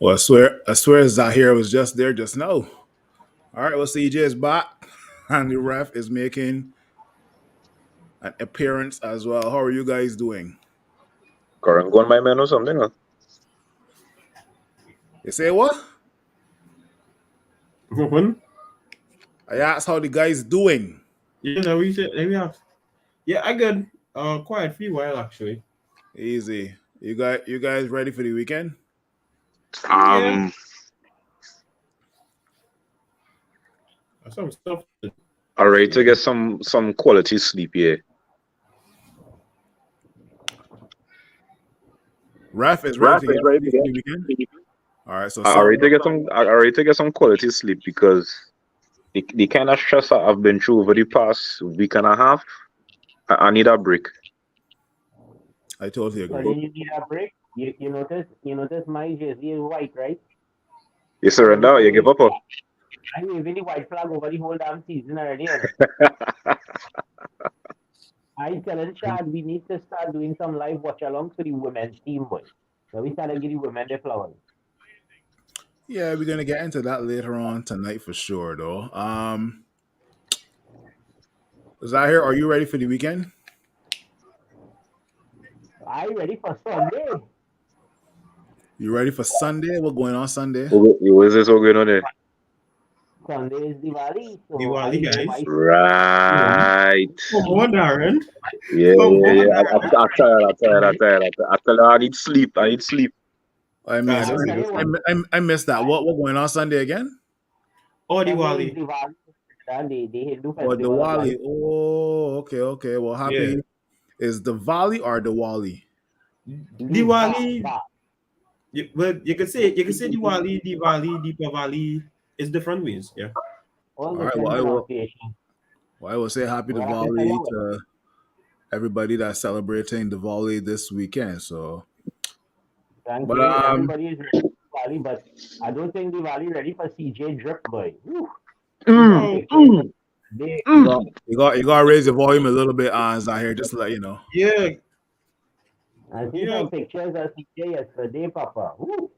Well, I swear Zahir was just there just now. All right, well, CJ is back, and the ref is making an appearance as well. How are you guys doing? Current gun my man or something. You say what? When? I asked how the guys doing. Yeah, we have. Yeah, I got quite a few while actually. Easy. You guys ready for the weekend? Yeah, Um, some stuff. alright to Yeah. get some quality sleep here. Ref is ready Rap to is get ready to sleep for get. the weekend. All right, so Alright something. to get some. Alright to get some quality sleep because the kind of stress I've been through over the past week and a half, I need a break. I totally So agree. then you need a break. You notice my jersey is white, right? You surrender, you give up. I'm waving the white flag over the whole damn season already. And I telling Chad we need to start doing some live watch alongs for the women's team, boy. So we start to give the women the flowers. Yeah, we're gonna get into that later on tonight for sure, though. Zahir, are you ready for the weekend? I ready for Sunday. You ready for Sunday? What's going on Sunday? What is this all going on there? Sunday is Diwali, so I Diwali, know guys. my Right. Come on, Darren. Yeah, Come yeah, on, yeah. Darren. I tell you, I tell you, I tell you, I tell you, I need sleep. I need sleep. I Ah, missed. this I is tell this you I, what, thing. I missed that. What going on Sunday again? Oh, Sunday is Diwali. Diwali, the Hindu Oh, festival of Diwali. light. Oh, okay. Well, Yeah. happy is Diwali or Diwali? Diva, Diwali. ba. Well, you can say Diwali, Diwali, Deepavali. It's different ways. Yeah. All All right. Well, different pronunciation. I will say happy Well, I tell you Diwali what, to everybody that's celebrating Diwali this weekend. So, thank but you. Everybody is ready for Diwali, but I don't think Diwali ready for CJ Drip Boy. Whew. See some Mm, pictures. mm, They, you mm. got you got to raise your volume a little bit on Zahir, just to let you know. Yeah. I see Yeah. some pictures of CJ yesterday, Papa. Whew. Oh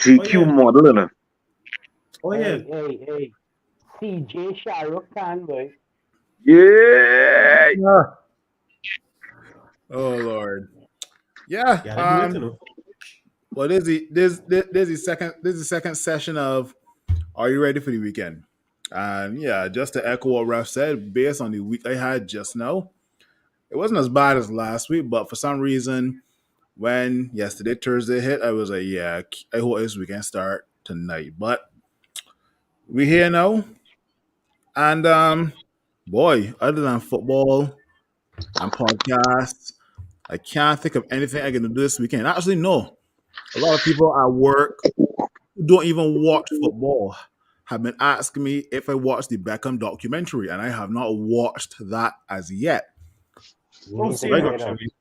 GQ yeah. model, innit? Oh yeah. Hey. CJ Shah Rukh Khan, boy. Yeah. Yeah. Oh Lord. Yeah. Gotta do it, you know. Well, there's the second session of Are You Ready for the Weekend? And yeah, just to echo what Ref said, based on the week I had just now, it wasn't as bad as last week, but for some reason, when yesterday Thursday hit, I was like, yeah, I hope this weekend start tonight. But we here now, and boy, other than football and podcasts, I can't think of anything I can do this weekend. Actually, no. A lot of people at work who don't even watch football have been asking me if I watched the Beckham documentary, and I have not watched that as yet. You Oh, need to So I same check could, it out. actually.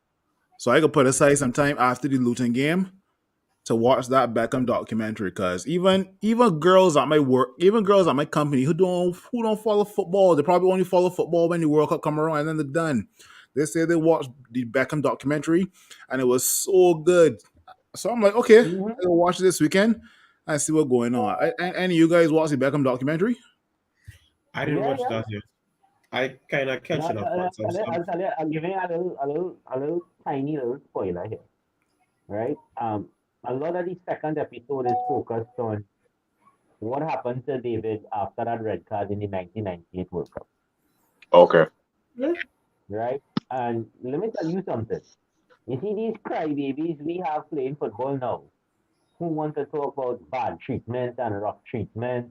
so I could put aside some time after the Luton game to watch that Beckham documentary. Because even girls at my work, even girls at my company who don't follow football, they probably only follow football when the World Cup come around and then they're done. They say they watched the Beckham documentary and it was so good. So I'm like, okay, Mhm. I'll watch it this weekend and see what's going on. And you guys watch the Beckham documentary? I didn't Yeah, watch yeah. that yet. I kind of No, catching up on some stuff. I'll tell you, I'm giving you a little tiny little spoiler here, right? A lot of the second episode is focused on what happened to David after that red card in the 1998 World Cup, Okay. Yeah. right? And let me tell you something. You see these crybabies we have playing football now, who want to talk about bad treatment and rough treatment,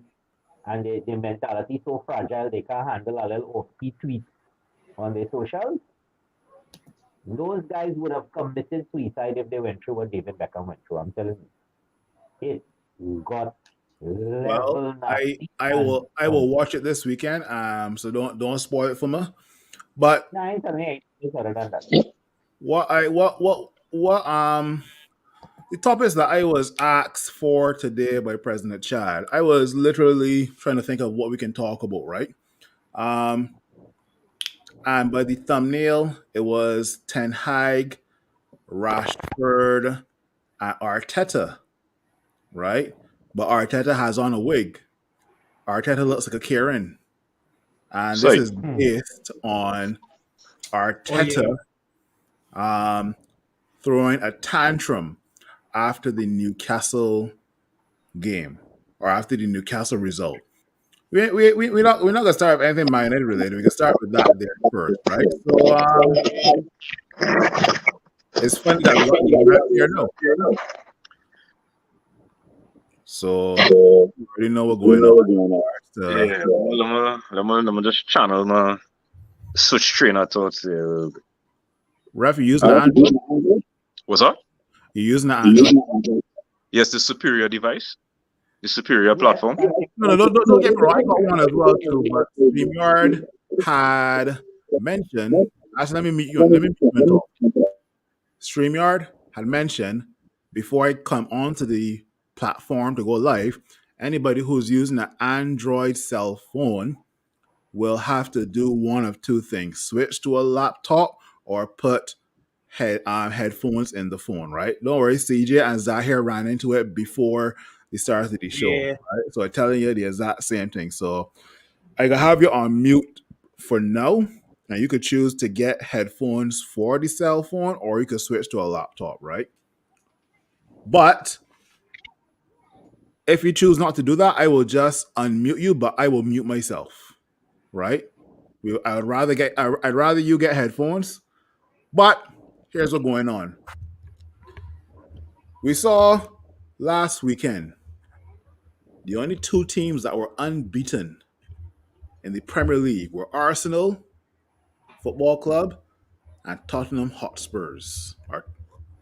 and their mentality so fragile they can't handle a little offbeat tweet on their socials. Those guys would have committed suicide if they went through what David Beckham went through. I'm telling you, it got Well, level I nasty I and will I will watch it this weekend. So don't spoil it for me. But nah, ain't telling you, it's other than that. what the topics that I was asked for today by President Chad, I was literally trying to think of what we can talk about, right? Um, and by the thumbnail, it was Ten Hag, Rashford, and Arteta. right? But Arteta has on a wig. Arteta looks like a Karen, and this Sorry. is based on Oh yeah, Arteta um, throwing a tantrum after the Newcastle game or after the Newcastle result. We're not gonna start with anything Man United related. We can start with that there first, right? So it's funny that we got the ref here now. So you already know what's going on. Uh, Yeah, let me just channel my switch trainer thoughts there a little bit. Ref, you using the Android? What's up? You using the Android? Yes, the superior device, the superior platform. No, don't get me wrong. I got one as well too. But StreamYard had mentioned. Actually, let me meet you. Let me meet you and talk. StreamYard had mentioned before I come onto the platform to go live, anybody who's using an Android cell phone will have to do one of two things: switch to a laptop or put headphones in the phone. Right? Don't worry, CJ and Zahir ran into it before the start of the show. yeah. Right? So I'm telling you the exact same thing. So I can have you on mute for now. And you could choose to get headphones for the cell phone or you could switch to a laptop, right? But if you choose not to do that, I will just unmute you, but I will mute myself, right? I'd rather you get headphones. But here's what's going on. We saw last weekend the only two teams that were unbeaten in the Premier League were Arsenal Football Club and Tottenham Hotspurs or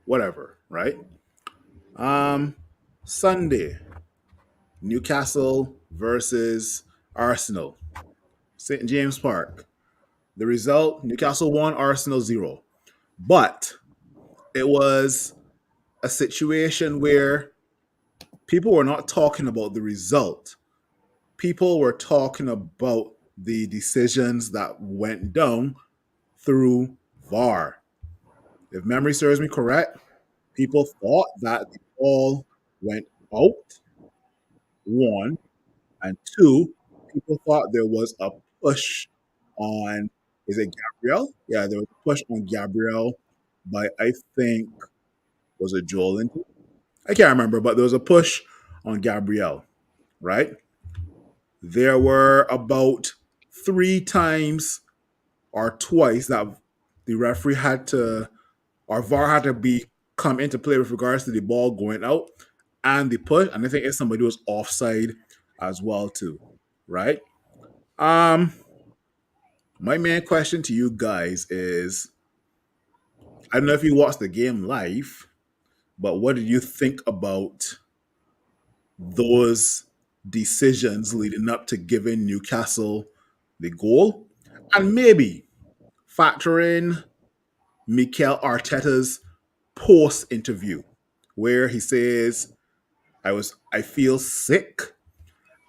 whatever, right? Sunday, Newcastle versus Arsenal, St. James Park. The result: Newcastle won, Arsenal 0. But it was a situation where people were not talking about the result. People were talking about the decisions that went down through VAR. If memory serves me correct, people thought that the ball went out, one, and two, people thought there was a push on, is it Gabriel? Yeah, there was a push on Gabriel by, I think, was it Joel? I can't remember, but there was a push on Gabriel, right? There were about three times or twice that the referee had to, or VAR had to be come into play with regards to the ball going out and the push. And I think if somebody was offside as well too, right? Um, my main question to you guys is: I don't know if you watched the game live, but what did you think about those decisions leading up to giving Newcastle the goal? And maybe factor in Mikel Arteta's post interview where he says, I feel sick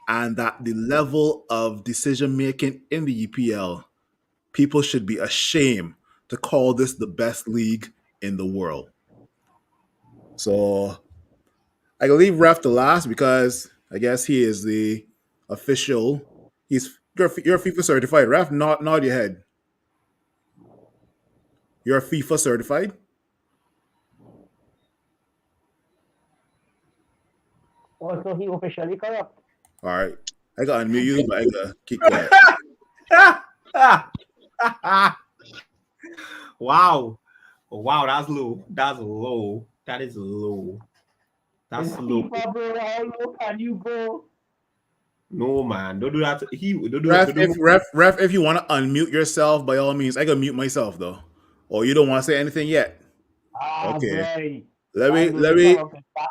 and that the level of decision making in the EPL, people should be ashamed to call this the best league in the world. So I can leave Ref to last because I guess he is the official. You're FIFA certified. Ref, nod your head. You're FIFA certified. Also, he officially corrupt. All right. I got to unmute you, but I got to keep quiet. Wow. Wow, that's low. That's low. That is low. That's It's low. FIFA, bro. How low can you go? No man, don't do that. Don't do Ref, don't do if you want to unmute yourself, by all means, I can mute myself though. Or you don't want to say anything yet. Ah, Okay. boy. Let I me know let you me come up with that.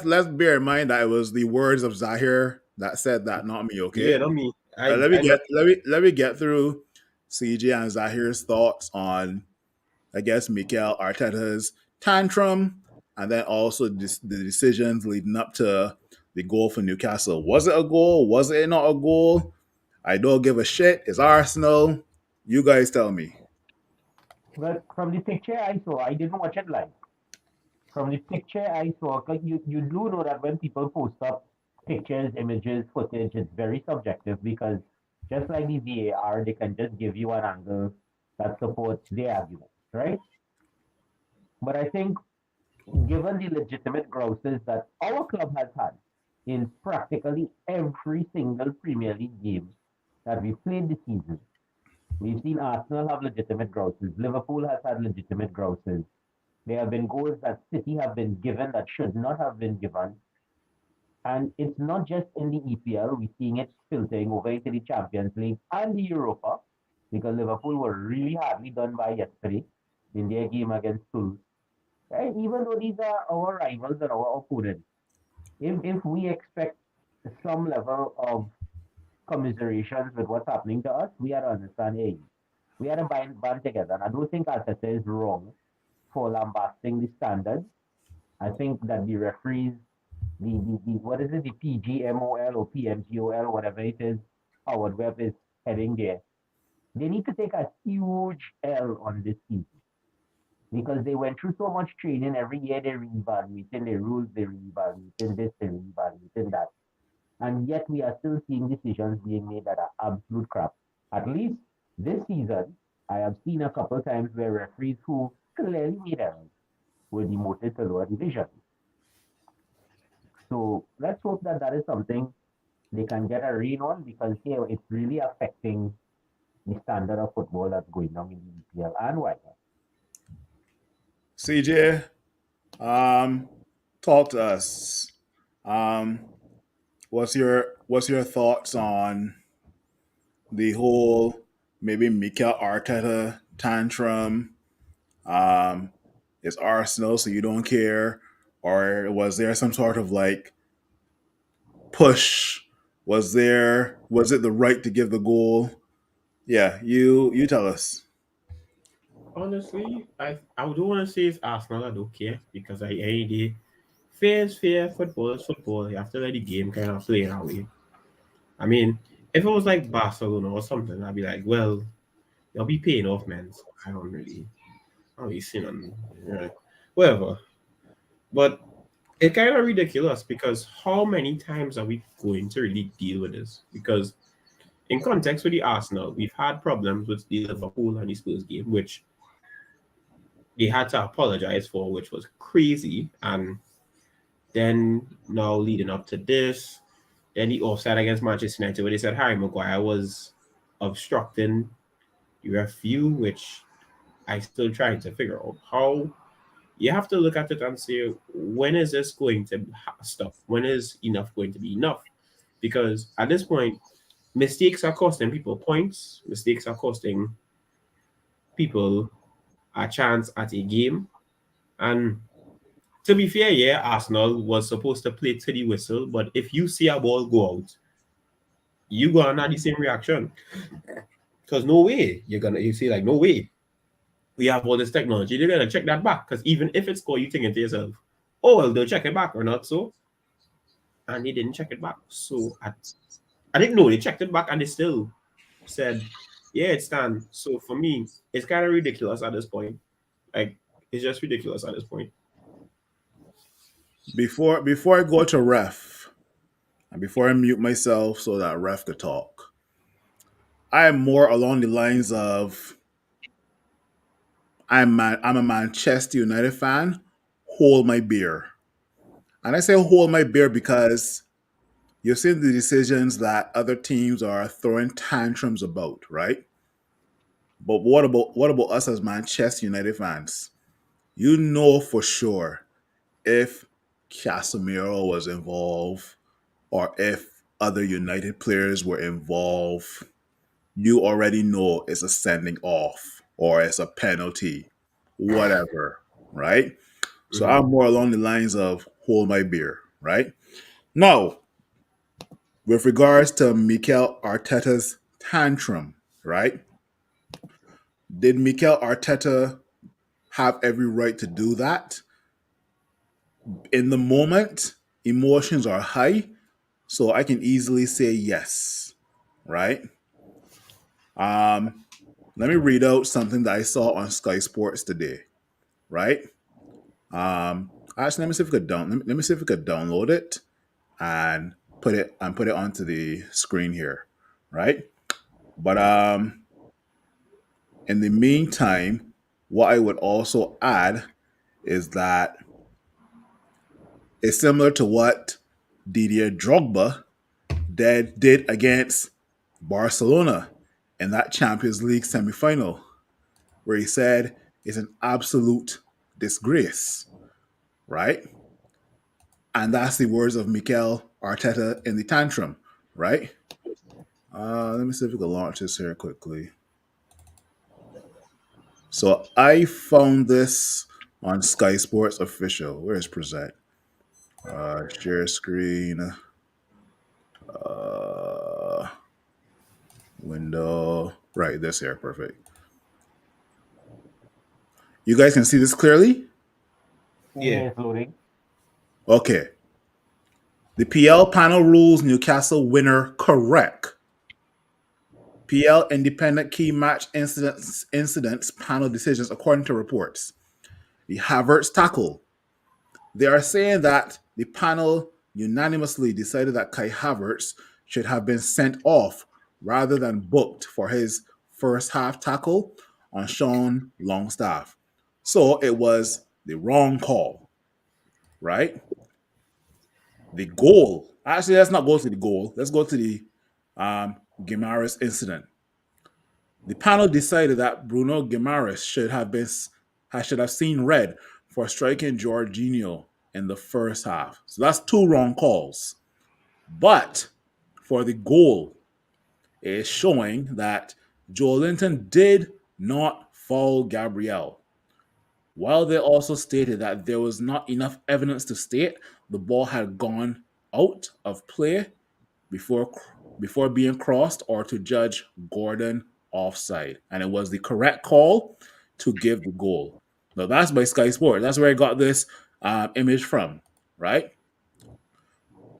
let's bear in mind that it was the words of Zahir that said that, not me. Okay. Yeah, not me. I Let me I get let me get through CJ and Zahir's thoughts on, I guess, Mikel Arteta's tantrum, and then also the decisions leading up to the goal for Newcastle. Was it a goal? Was it not a goal? I don't give a shit. It's Arsenal. You guys tell me. But from the picture I saw, I didn't watch it live. From the picture I saw, like you do know that when people post up pictures, images, footage, it's very subjective because just like the VAR, they can just give you an angle that supports their argument, right? But I think given the legitimate grosses that our club has had in practically every single Premier League game that we've played this season, we've seen Arsenal have legitimate grosses. Liverpool has had legitimate grosses. There have been goals that City have been given that should not have been given. And it's not just in the EPL, we're seeing it filtering over into the Champions League and the Europa, because Liverpool were really hardly done by yesterday in their game against Wolves. Right? Even though these are our rivals and our opponents, if we expect some level of commiseration with what's happening to us, we have to understand, hey, we have to band together. And I don't think Arteta is wrong for lambasting the standards. I think that the referees, the what is it, the PGMOL or PMGOL, whatever it is, Howard Webb is heading there, they need to take a huge L on this season because they went through so much training every year. They're reevaluating the rules, they're reevaluating this, they're reevaluating that. And yet we are still seeing decisions being made that are absolute crap. At least this season, I have seen a couple of times where referees who clearly made errors were demoted to lower division. So let's hope that that is something they can get a rein on because here it's really affecting the standard of football that's going on in the EPL and why. CJ, talk to us. Um, what's your thoughts on the whole maybe Mikel Arteta tantrum? Um, it's Arsenal, so you don't care, or was there some sort of like push? Was it the right to give the goal? Yeah, you tell us. Honestly, I don't want to say it's Arsenal. I don't care because I fair is fair. Football is football. You have to let the game kind of play that way. I mean, if it was like Barcelona or something, I'd be like, well, they'll be paying off, man. So I don't really see none. Yeah. Whatever. But it's kind of ridiculous because how many times are we going to really deal with this? Because in context with the Arsenal, we've had problems with the Liverpool and the Spurs game, which they had to apologize for, which was crazy. And then now leading up to this, then the offside against Manchester United, where they said Harry Maguire was obstructing the review, which I still trying to figure out how you have to look at it and say, when is this going to stop? When is enough going to be enough? Because at this point, mistakes are costing people points, mistakes are costing people a chance at a game. And to be fair, yeah, Arsenal was supposed to play to the whistle, but if you see a ball go out, you gonna have the same reaction. Because no way, you see like no way. We have all this technology, they're gonna check that back. Because even if it's score, you thinking to yourself, oh well, they'll check it back or not so. And they didn't check it back. So I didn't know they checked it back and they still said, yeah, it's done. So for me, it's kind of ridiculous at this point. Like it's just ridiculous at this point. Before I go to ref, and before I mute myself so that ref could talk, I am more along the lines of I'm a Manchester United fan. Hold my beer, and I say hold my beer because you've seen the decisions that other teams are throwing tantrums about, right? But what about us as Manchester United fans? You know for sure if Casemiro was involved or if other United players were involved, you already know it's a sending off or it's a penalty, whatever, right? So Mm-hmm. I'm more along the lines of hold my beer, right? Now, with regards to Mikel Arteta's tantrum, right? Did Mikel Arteta have every right to do that? In the moment, emotions are high, so I can easily say yes, right? Um, Let me read out something that I saw on Sky Sports today, right? Actually, let me see if we could let me see if we could download it and put it onto the screen here, right? But in the meantime, what I would also add is that it's similar to what Didier Drogba did against Barcelona in that Champions League semifinal, where he said it's an absolute disgrace, right? And that's the words of Mikel Arteta in the tantrum, right? Let me see if we can launch this here quickly. So I found this on Sky Sports official. Where is present? Share screen. Uh, Window. Right, this here, perfect. You guys can see this clearly? Yeah. It's loading. Okay. The PL panel rules Newcastle winner correct. PL independent key match incidents panel decisions according to reports. The Havertz tackle. They are saying that the panel unanimously decided that Kai Havertz should have been sent off rather than booked for his first half tackle on Sean Longstaff. So it was the wrong call, right? The goal. Actually, let's not go to the goal. Let's go to the Guimaraes incident. The panel decided that Bruno Guimaraes should have seen red for striking Jorginho in the first half. So that's two wrong calls. But for the goal, it is showing that Joe Linton did not foul Gabriel. While they also stated that there was not enough evidence to state the ball had gone out of play before before being crossed or to judge Gordon offside. And it was the correct call to give the goal. Now that's by Sky Sport. That's where I got this image from, right?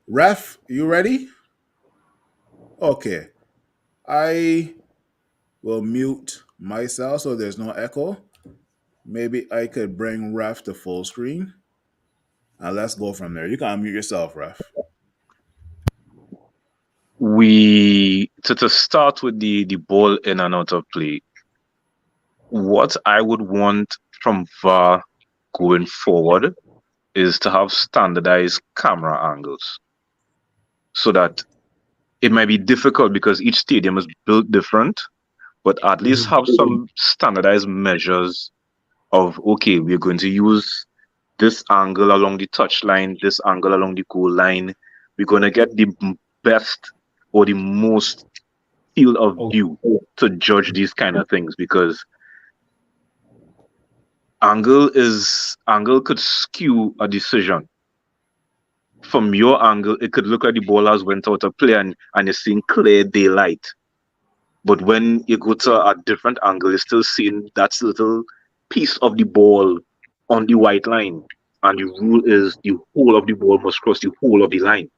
Ref, you ready? Okay. I will mute myself so there's no echo. Maybe I could bring Ref to full screen. And let's go from there. You can unmute yourself, Ref. We to start with the ball in and out of play. What I would want from VAR going forward is to have standardized camera angles, so that it might be difficult because each stadium is built different, but at least have some standardized measures of, okay, we're going to use this angle along the touchline, this angle along the goal line. We're going to get the best or the most field of view to judge these kind of things, because angle could skew a decision. From your angle, it could look like the ball has went out of play and you're seeing clear daylight. But when you go to a different angle, you're still seeing that little piece of the ball on the white line. And the rule is the whole of the ball must cross the whole of the line.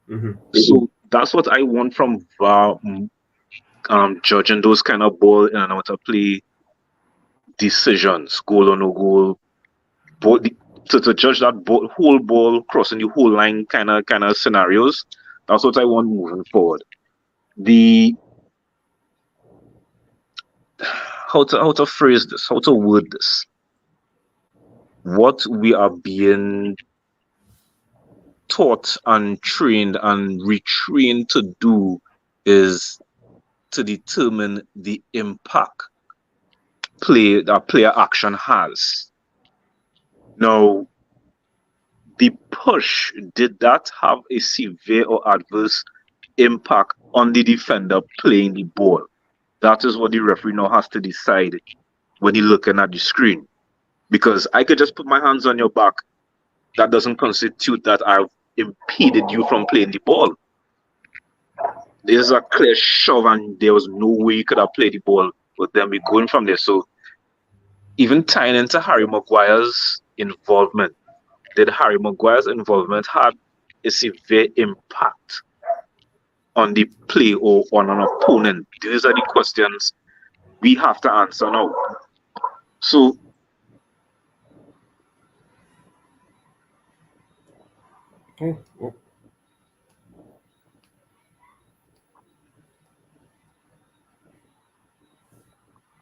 Mm-hmm. So that's what I want from VAR, judging those kind of ball in and out of play decisions, goal or no goal, to judge that whole ball crossing the whole line kind of scenarios. That's what I want moving forward. How to phrase this, how to word this. What we are being taught and trained and retrained to do is to determine the impact that player action has. Now, the push, did that have a severe or adverse impact on the defender playing the ball? That is what the referee now has to decide when he's looking at the screen. Because I could just put my hands on your back. That doesn't constitute that I've impeded you from playing the ball. There's a clear shove and there was no way you could have played the ball, but then we're going from there. So even tying into Harry Maguire's involvement, did Harry Maguire's involvement have a severe impact on the play or on an opponent? These are the questions we have to answer now. So Oh, oh.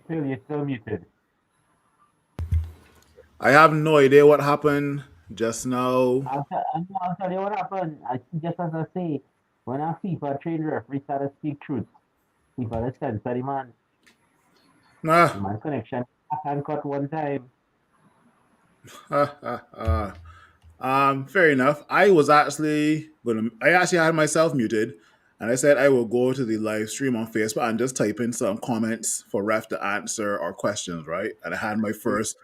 Phil, you're still muted. I have no idea what happened just now. I'll tell you what happened. Just as I say, when a FIFA trained referee started to speak truth, FIFA just censor the man. The Nah. man connection. I can cut one time. Fair enough. I actually had myself muted, and I said I will go to the live stream on Facebook and just type in some comments for Ref to answer our questions, right? And I had my first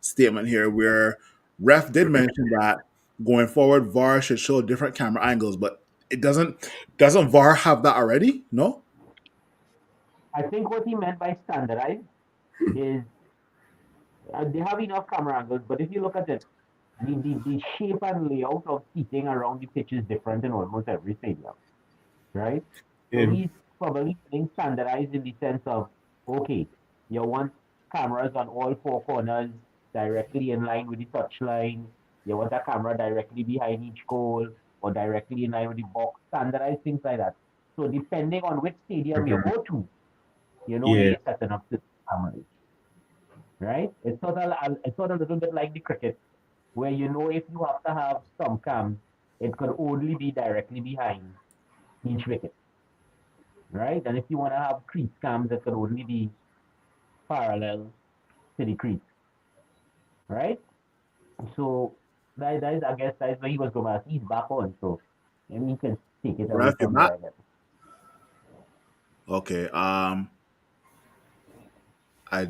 statement here where Ref did mention that going forward, VAR should show different camera angles, but it doesn't VAR have that already? No. I think what he meant by standardized is they have enough camera angles, but if you look at it, the shape and layout of seating around the pitch is different in almost every stadium, right? So Yeah. he's probably being standardized in the sense of, okay, you want cameras on all four corners directly in line with the touch line. You want a camera directly behind each goal or directly in line with the box, standardized things like that. So depending on which stadium you go to, you know where Yeah. you're setting up the cameras, right? It's sort of a little bit like the cricket, where you know if you have to have some cams, it could only be directly behind each wicket, right? And if you want to have crease cams, it could only be parallel to the crease, right? So that is, I guess, that's where he was going to. He's back on, so maybe you can take it away Ref, you're from back. there, I guess. Okay. I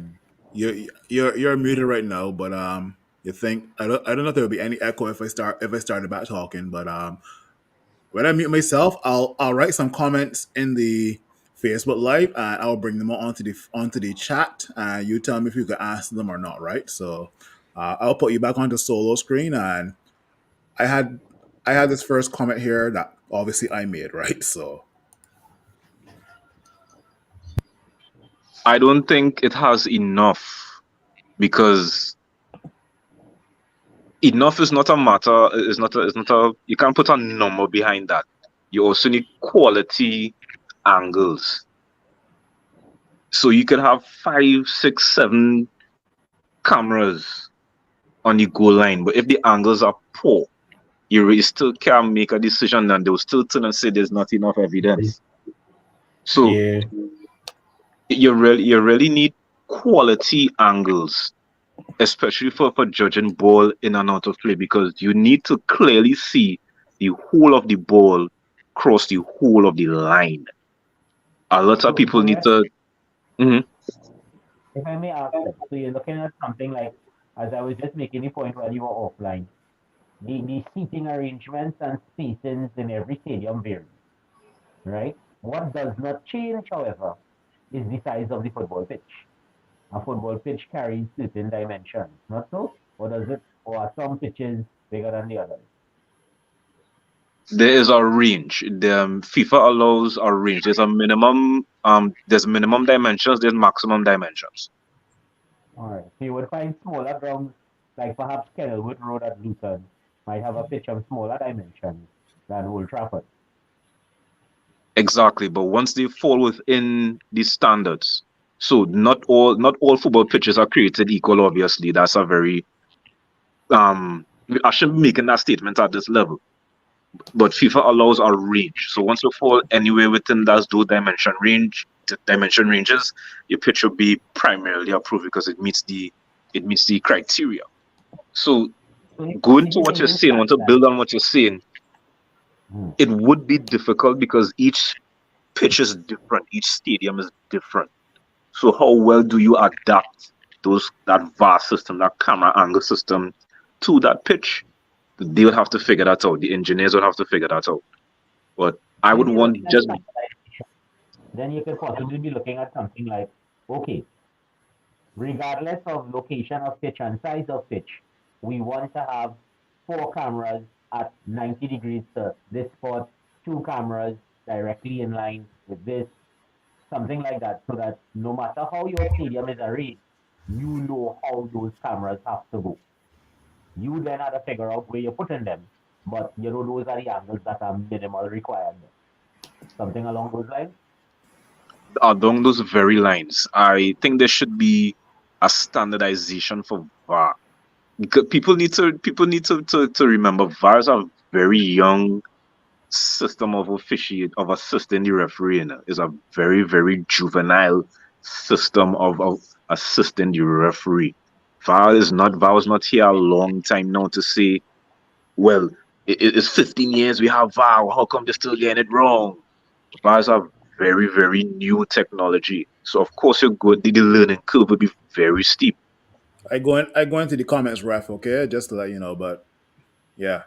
you're muted right now, but you think I don't know if there'll be any echo if I started back talking, but when I mute myself, I'll write some comments in the Facebook Live and I'll bring them onto the chat and you tell me if you can answer them or not, right? So I'll put you back onto solo screen and I had I had this first comment here that obviously I made, right? So I don't think it has enough because enough is not a matter. It's not a. You can't put a number behind that. You also need quality angles. So you could have five, six, seven cameras on the goal line, but if the angles are poor, still can't make a decision, and they'll still turn and say there's not enough evidence. So Yeah. you really need quality angles, especially for judging ball in and out of play, because you need to clearly see the whole of the ball cross the whole of the line. A lot of So people need Rex, to. Mhm. if I may ask that, so you're looking at something like, as I was just making the point while you were offline, the seating arrangements and spacings in every stadium vary, right? What does not change, however, is the size of the football pitch. A football pitch carries certain dimensions, not so? Or does it? Or are some pitches bigger than the others? There is a range. The FIFA allows a range. There's a minimum. There's minimum dimensions. There's maximum dimensions. All right. So you would find smaller grounds, like perhaps Kenilworth Road at Luton, might have a pitch of smaller dimensions than Old Trafford. Exactly, but once they fall within the standards, so not all football pitches are created equal. Obviously, that's a very I shouldn't be making that statement at this level. But FIFA allows a range. So once you fall anywhere within those dimension ranges, your pitch will be primarily approved because it meets the criteria. So So going if to you're what you're thinking saying, want to standardized, build on what you're saying, hmm. it would be difficult because each pitch is different, each stadium is different. So how well do you adapt that VAR system, that camera angle system to that pitch? They would have to figure that out. The engineers would have to figure that out. But I So would if you're looking want at just standardization, then you could possibly be looking at something like, okay, regardless of location of pitch and size of pitch, we want to have four cameras at 90 degrees to this spot, two cameras directly in line with this, something like that, so that no matter how your stadium is arranged, you know how those cameras have to go. You then have to figure out where you're putting them. But those are the angles that are minimal requirement. Something along those lines. Along those very lines, I think there should be a standardization for VAR. People need to remember VAR is a very young system of officiate of assisting the referee. Is a very very juvenile system of assisting the referee. VAR was not here a long time now to say, well, it's 15 years we have VAR. How come they're still getting it wrong? VARs are very, very new technology. So of course you're good. The learning curve will be very steep. I go into the comments, ref. Okay, just to let you know. But yeah,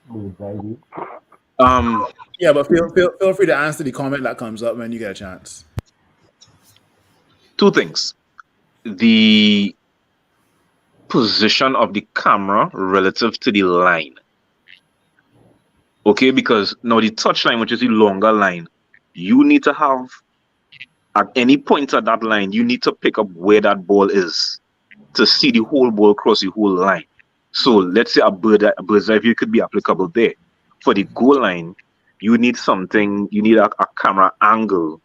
Maybe. Um, yeah. But feel free to answer the comment that comes up when you get a chance. Two things. The position of the camera relative to the line. Okay, because now the touch line, which is the longer line, you need to have at any point at that line, you need to pick up where that ball is to see the whole ball cross the whole line. So let's say a bird's eye view could be applicable there. For the goal line, you need a camera angle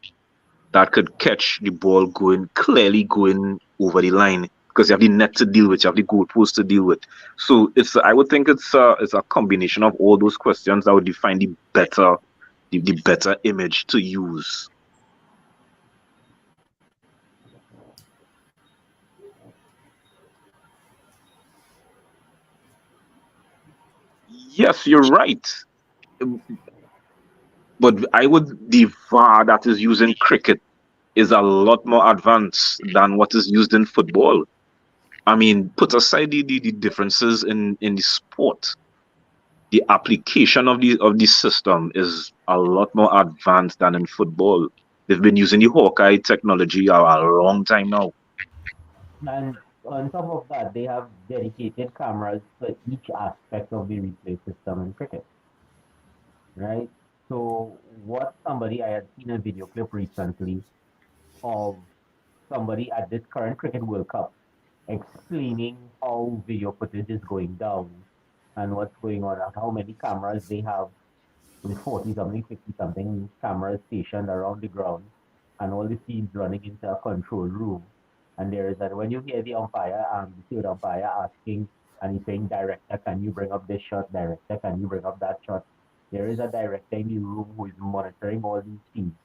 that could catch the ball clearly going over the line because you have the net to deal with, you have the goalpost to deal with. So I would think it's a combination of all those questions that would define the better image to use. Yes, you're right. But the VAR that is used in cricket is a lot more advanced than what is used in football. I mean, put aside the differences in the sport, the application of the system is a lot more advanced than in football. They've been using the Hawkeye technology a long time now. And on top of that, they have dedicated cameras for each aspect of the replay system in cricket, right? So what somebody I had seen a video clip recently of somebody at this current cricket World Cup explaining how video footage is going down and what's going on and how many cameras they have with 40 something, 50 something cameras stationed around the ground and all the scenes running into a control room. And there is that when you hear the umpire, the third umpire asking and he's saying, director, can you bring up this shot? Director, can you bring up that shot? There is a director in the room who is monitoring all these feeds.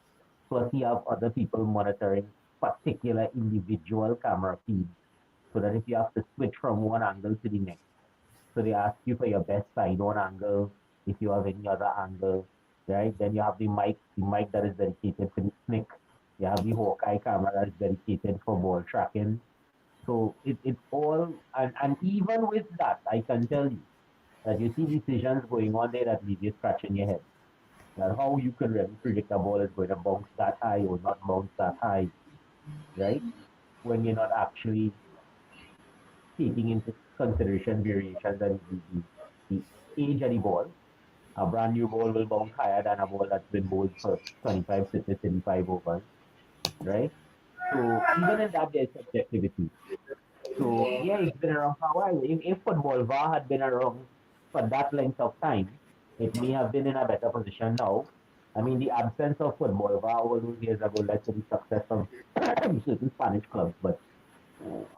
Plus, you have other people monitoring particular individual camera feeds so that if you have to switch from one angle to the next, so they ask you for your best side on angle, if you have any other angle, right? Then you have the mic that is dedicated for the snick. You have the Hawkeye camera that is dedicated for ball tracking. So it's all, and even with that, I can tell you that you see decisions going on there that leave you scratching your head. That how you can really predict a ball is going to bounce that high or not bounce that high, right? When you're not actually taking into consideration variations and the age of the ball. A brand new ball will bounce higher than a ball that's been bowled for 25, 50, 35 overs, right? So even in that, there's subjectivity. So yeah, it's been around for a while. If football VAR had been around for that length of time, it may have been in a better position now. I mean, the absence of football VAR all those years ago led to the success of certain Spanish clubs, but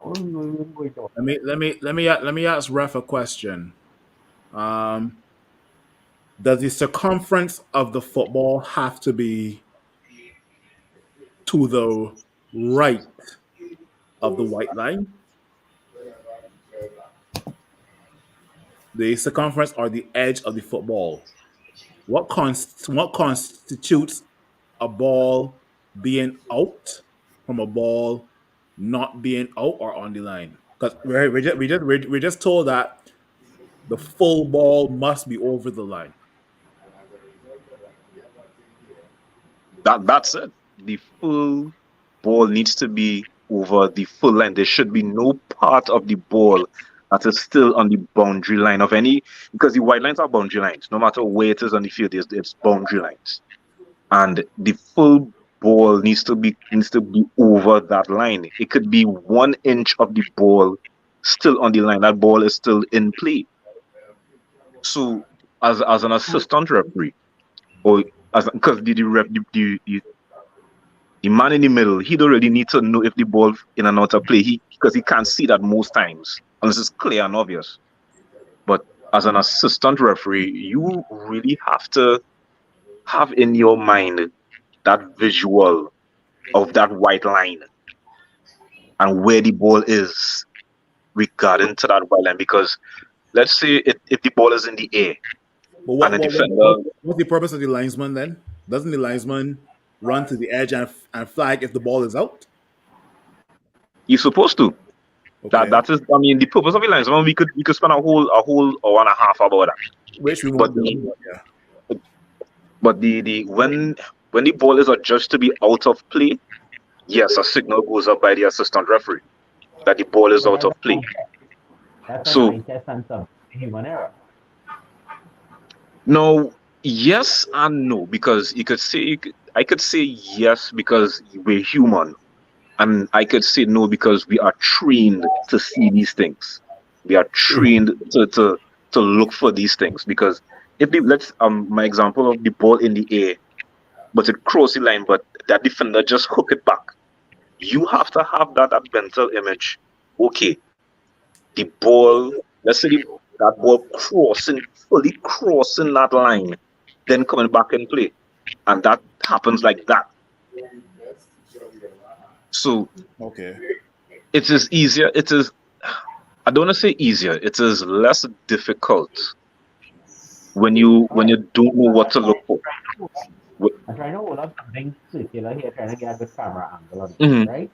Let me ask ref a question. Um, does the circumference of the football have to be to the right of the white line? The circumference or the edge of the football? What constitutes a ball being out from a ball not being out or on the line? Because we're just told that the full ball must be over the line. That's it. The full ball needs to be over the full line. There should be no part of the ball that is still on the boundary line of any, because the white lines are boundary lines. No matter where it is on the field, it's boundary lines. And the full ball needs to be over that line. It could be 1 inch of the ball still on the line. That ball is still in play. So as an assistant referee, or as because the man in the middle, he don't really need to know if the ball in and out of play. Because he can't see that most times unless it's clear and obvious. But as an assistant referee, you really have to have in your mind that visual of that white line and where the ball is regarding to that white line. Because let's say if the ball is in the air But and a defender, what's the purpose of the linesman then? Doesn't the linesman run to the edge and flag if the ball is out? you're supposed to. That Okay, that is, I mean, the purpose of the linesman. We could spend a whole hour and a half about that. which we But won't do. But yeah. the when the ball is adjudged to be out of play, yes, a signal goes up by the assistant referee that the ball is So out that's of a play. mind test. That's a So mind test and some human error. no, yes and no, because I could say yes because we're human, and I could say no because we are trained to see these things. We are trained to look for these things because if the let's my example of the ball in the air, but it crossed the line, but that defender just hook it back. You have to have that mental image. Okay, the ball, let's say that ball fully crossing that line, then coming back in play. And that happens like that. So Okay. it is easier. I don't want to say easier. It is less difficult All when you right. don't know what I'm to look for. trying to hold up something circular here, trying to get a good camera angle on it, Mm-hmm. right?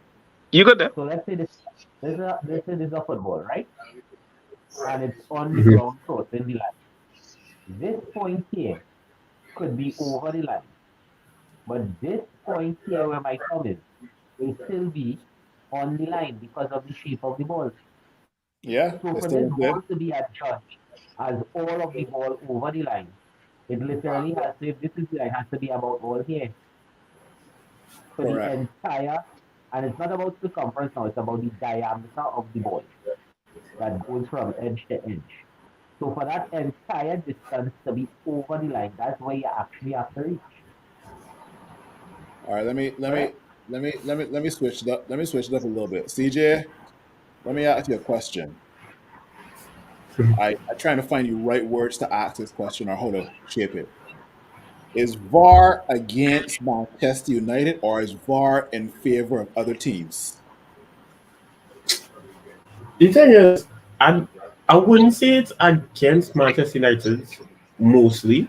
You got that? So let's say this is a football, right? And it's on the Mhm. ground crossing the line. This point here could be over the line, but this point here where my thumb is will still be on the line because of the shape of the ball. Yeah, So it's for still this in play. ball to be adjudged as all of the ball over the line, it literally has to, if this is the line, has to be about all here for the Correct. entire, and it's not about circumference now, it's about the diameter of the ball that goes from edge to edge. So for that entire distance to be over the line, that's where you actually have to reach. All right. Correct? Let me switch it up. Let me switch it up a little bit. CJ, let me ask you a question. I'm trying to find the right words to ask this question or how to shape it. Is VAR against Manchester United or is VAR in favor of other teams? The thing is, I wouldn't say it's against Manchester United mostly.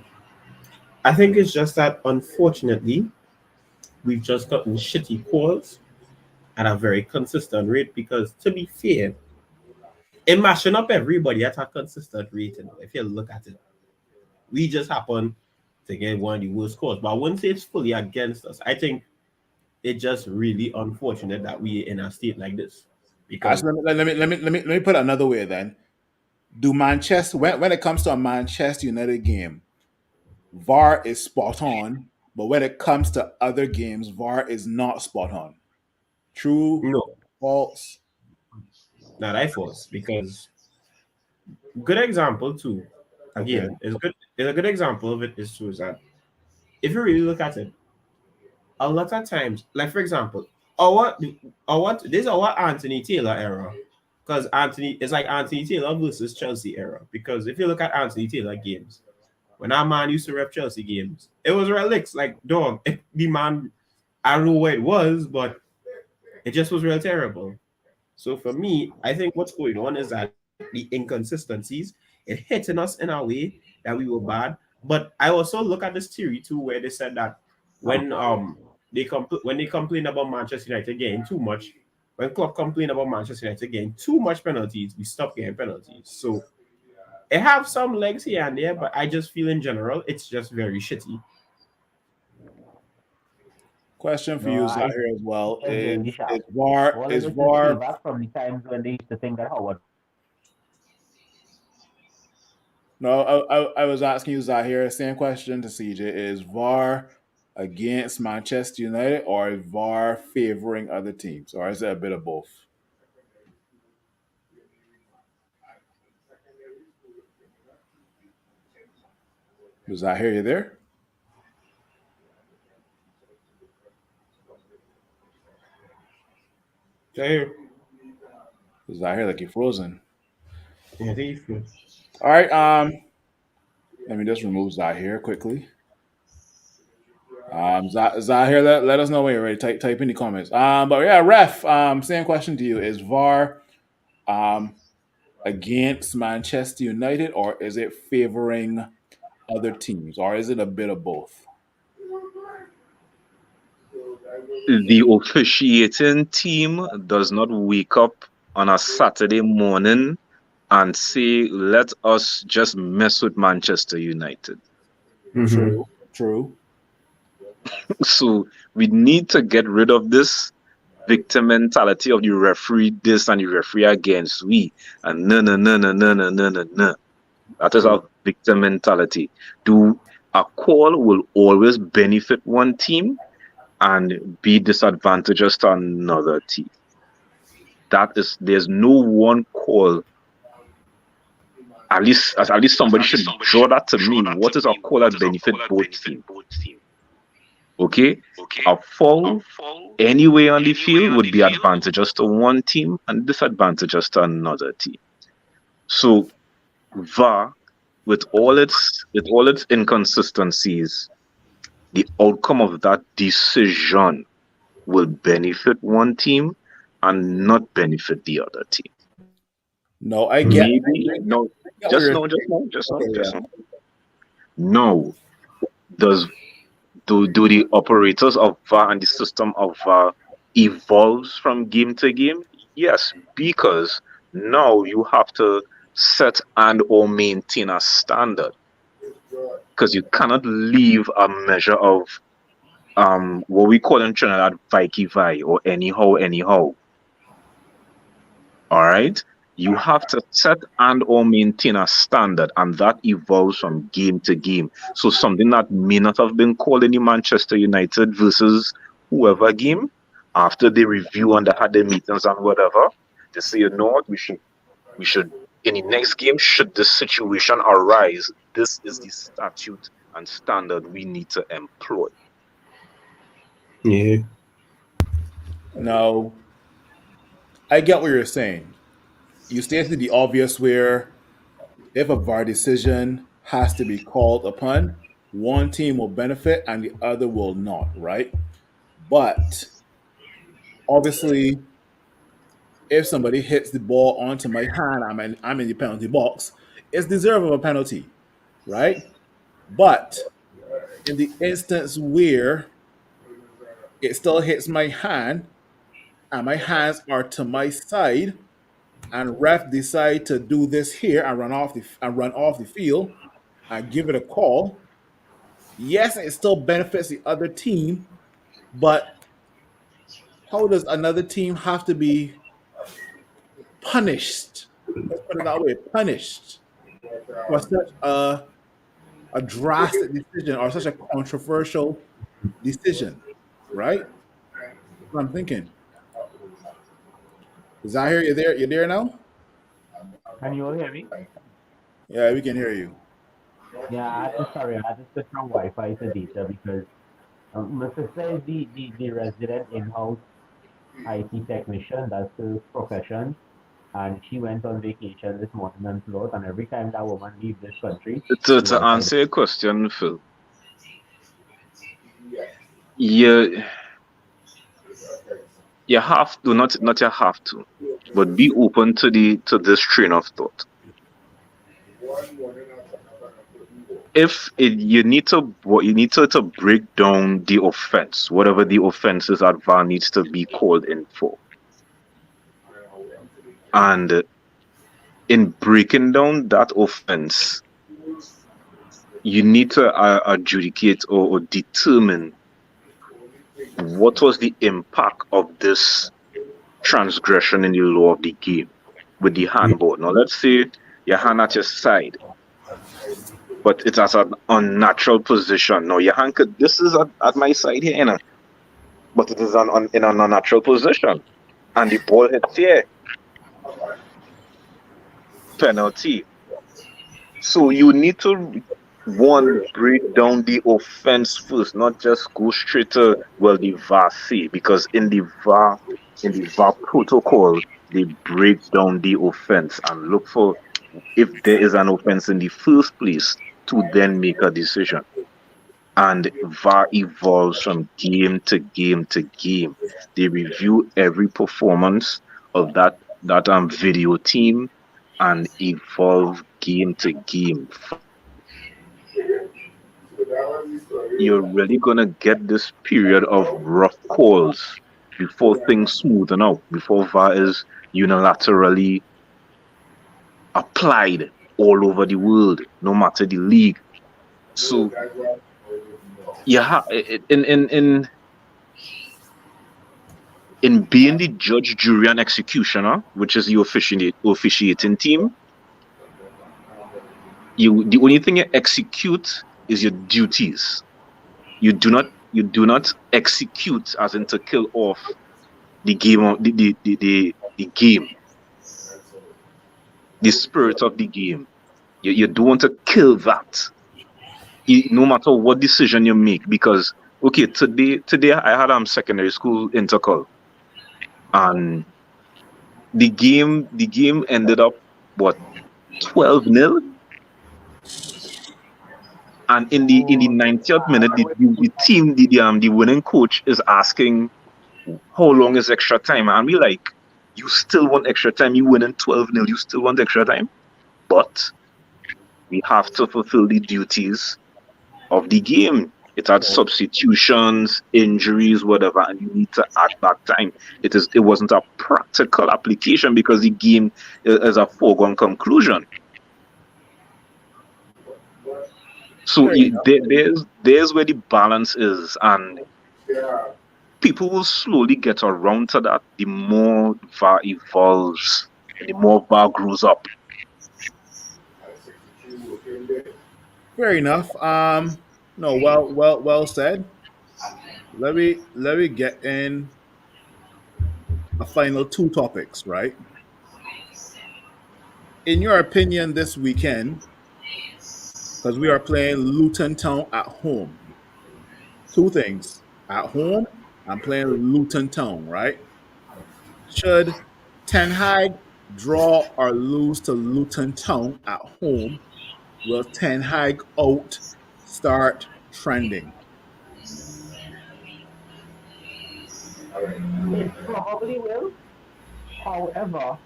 I think it's just that unfortunately we've just gotten shitty calls at a very consistent rate because to be fair, it mashing up everybody at a consistent rate. If you look at it, we just happen to get one of the worst calls. But I wouldn't say it's fully against us. I think it's just really unfortunate that we're in a state like this because Actually, let me put it another way then. Do Manchester when it comes to a Manchester United game, VAR is spot on, but when it comes to other games, VAR is not spot on. True, no, false. not I force because good example too. Okay. Again, it's good. It's a good example of it is true is that if you really look at it, a lot of times, like for example, our this is our Anthony Taylor era. Because Anthony it's like Anthony Taylor versus Chelsea era. Because if you look at Anthony Taylor games, when our man used to rep Chelsea games, it was relics. Like dog, the man I don't know what it was, but it just was real terrible. So for me, I think what's going on is that the inconsistencies it hitting us in a way that we were bad. But I also look at this theory too, where they said that when when they complain about Manchester United getting too much, when Klopp complain about Manchester United getting too much penalties, we stop getting penalties. So it have some legs here and there, but I just feel in general it's just very shitty. Question for No, you, I Zahir, as well. just really Is sharp. VAR All of is this is VAR payback from the times when they used to think that Howard. no, I was asking you, Zahir, same question to CJ. Is VAR against Manchester United, or is VAR favoring other teams, or is it a bit of both? Does I hear you there? So, Does I hear like you're frozen? yeah, I think it's good. All right. Let me just remove Zah here quickly. Zah here, let us know when you're ready. Type in the comments. But yeah, ref. Same question to you: is VAR um against Manchester United, or is it favoring other teams, or is it a bit of both? The officiating team does not wake up on a Saturday morning and say, let us just mess with Manchester United. True. True. So we need to get rid of this victim mentality of the referee this and the referee against we. And no, no, no, no, no, no, no, no, no. That is our victim mentality. A call will always benefit one team and be disadvantageous to another team. There's no one call. At least somebody should draw that to me. What is a call that benefit both teams? Okay, a foul anyway on the field would be advantageous to one team and disadvantageous to another team. So VAR, with all its inconsistencies, the outcome of that decision will benefit one team and not benefit the other team. No, I get. Maybe no, just no. No, do the operators of VAR and the system of VAR evolves from game to game? Yes, because now you have to set and or maintain a standard, because you cannot leave a measure of what we call in Trinidad Vikey Vi or anyhow. All right, you have to set and or maintain a standard, and that evolves from game to game. So something that may not have been called in the Manchester United versus whoever game, after they review and they had their meetings and whatever, they say, you know what, we should in the next game, should this situation arise, this is the statute and standard we need to employ. Yeah. No, I get what you're saying. You stated the obvious where if a VAR decision has to be called upon, one team will benefit and the other will not, right? But obviously, if somebody hits the ball onto my hand, I'm in the penalty box, it's deserving of a penalty, right? But in the instance where it still hits my hand and my hands are to my side, and ref decide to do this here and run off the field and give it a call, yes, it still benefits the other team, but how does another team have to be punished? Let's put it that way, punished for such a drastic decision or such a controversial decision, right? That's what I'm thinking. Is that here? You're there now? Can you all hear me? Yeah, we can hear you. Yeah, I had to switch from Wi-Fi to data because my sister is the resident in-house IT technician. That's her profession. And she went on vacation this morning and float. And every time that woman leaves this country, the To Wi-Fi. answer your question, Phil, you have to not you have to, but be open to this train of thought. You need to break down the offense, whatever the offense is that VAR needs to be called in for, and in breaking down that offense, you need to adjudicate or determine what was the impact of this transgression in the law of the game with the handball. Now, let's say your hand at your side but it's as an unnatural position. Now your hand could, this is at my side here, but it is in an unnatural position. And the ball hits here, penalty. So you need to one break down the offense first, not just go straight to well the VAR say, because in the VAR protocol they break down the offense and look for if there is an offense in the first place to then make a decision. And VAR evolves from game to game to game. They review every performance of that video team and evolve game to game. You're really gonna get this period of rough calls before things smoothen out, before VAR is unilaterally applied all over the world, no matter the league. So yeah, in being the judge, jury, and executioner, which is the officiating team, the only thing you execute is your duties. You do not execute as in to kill off the game of the game, the spirit of the game. You don't want to kill that. No matter what decision you make, because okay, today I had secondary school intercall, and the game ended up what 12-0, and in the 90th minute the team the winning coach is asking how long is extra time, and we like, you still want extra time, you winning 12-0, you still want extra time, but we have to fulfill the duties of the game. It had substitutions, injuries, whatever, and you need to add back time. It wasn't a practical application because the game is a foregone conclusion. So there's where the balance is, and people will slowly get around to that. The more VAR evolves, the more VAR grows up. Fair enough. No, well said. Let me get in a final two topics, right? In your opinion, this weekend, because we are playing Luton Town at home. Two things. At home, I'm playing Luton Town, right? Should Ten Hag draw or lose to Luton Town at home, will Ten Hag out start trending? It probably will. However,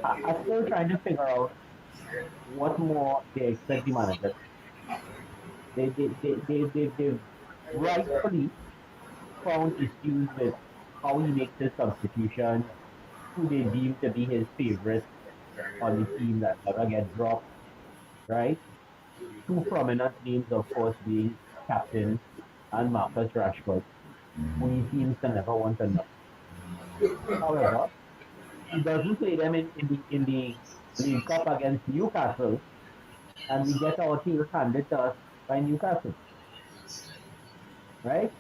I'm still trying to figure out what more they expect the manager. They've rightfully found issues with how he makes his substitutions, who they deem to be his favorites on the team that never get dropped, right? Two prominent names, of course, being captain and Marcus Rashford, who he seems to never want to know. However, he doesn't play them in the League Cup against Newcastle, and we get our tails handed to us by Newcastle, right?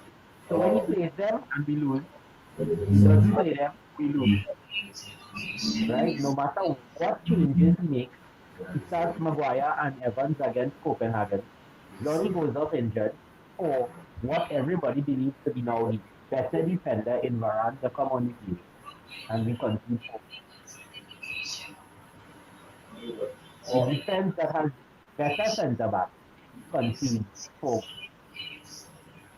So when he plays them and we lose, he doesn't play them, we lose, right? No matter what changes he makes, he starts Maguire and Evans against Copenhagen. Lonnie goes off injured, or what everybody believes to be now the better defender in Varane to come on the field, and we concede four. The defense that has better centre back concedes four.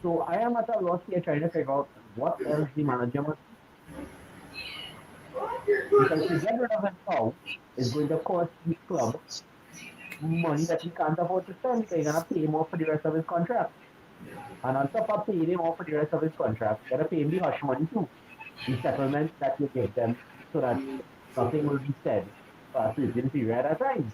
So I am at a loss here trying to figure out what else the manager must do. Because to get rid of him now is going to cost the club money that he can't afford to spend, because you're going to pay him off for the rest of his contract. And on top of paying him off for the rest of his contract, you're going to pay him the hush money too. The settlement that you give them so that nothing will be said for a certain period of time.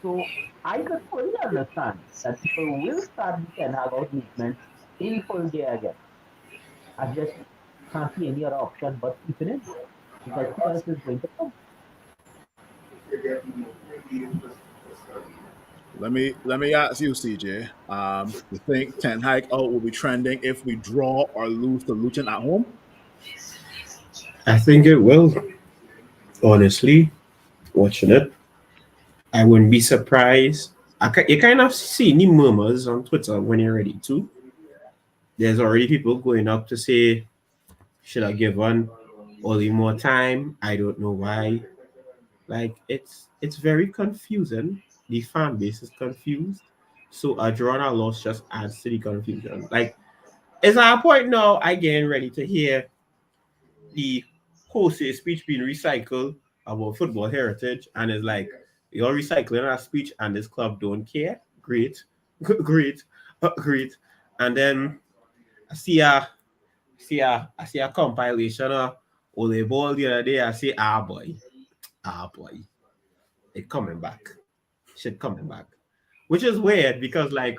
So I could fully understand that people will start the Ten Hag out movement in full gear again. I just can't see any other option but keeping it, because who else is going to come? Let me ask you, CJ. You think Ten Hag out will be trending if we draw or lose to Luton at home? I think it will. Honestly, watching it, I wouldn't be surprised. You kind of see the murmurs on Twitter when you're ready to. There's already people going up to say, should I give one Oli more time? I don't know why. Like it's very confusing. The fan base is confused. So a draw and a loss just adds to the confusion. Like it's at a point now I getting ready to hear the Jose speech being recycled about football heritage, and it's like you're recycling our speech, and this club don't care. Great, great, great. And then I I see a compilation of Ole Ball the other day. I say, ah boy, it coming back, shit coming back, which is weird because like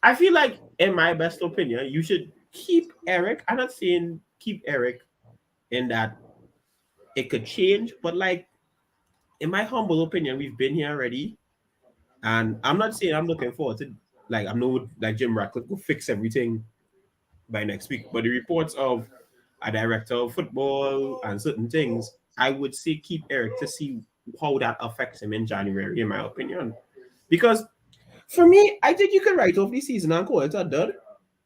I feel like in my best opinion, you should keep Eric. I'm not saying keep Eric in that it could change, but like in my humble opinion, we've been here already, and I'm not saying I'm looking forward to like I'm no like Jim Ratcliffe will fix everything by next week, but the reports of a director of football and certain things, I would say keep Eric to see how that affects him in January, in my opinion, because for me, I think you can write off this season and call it a dud,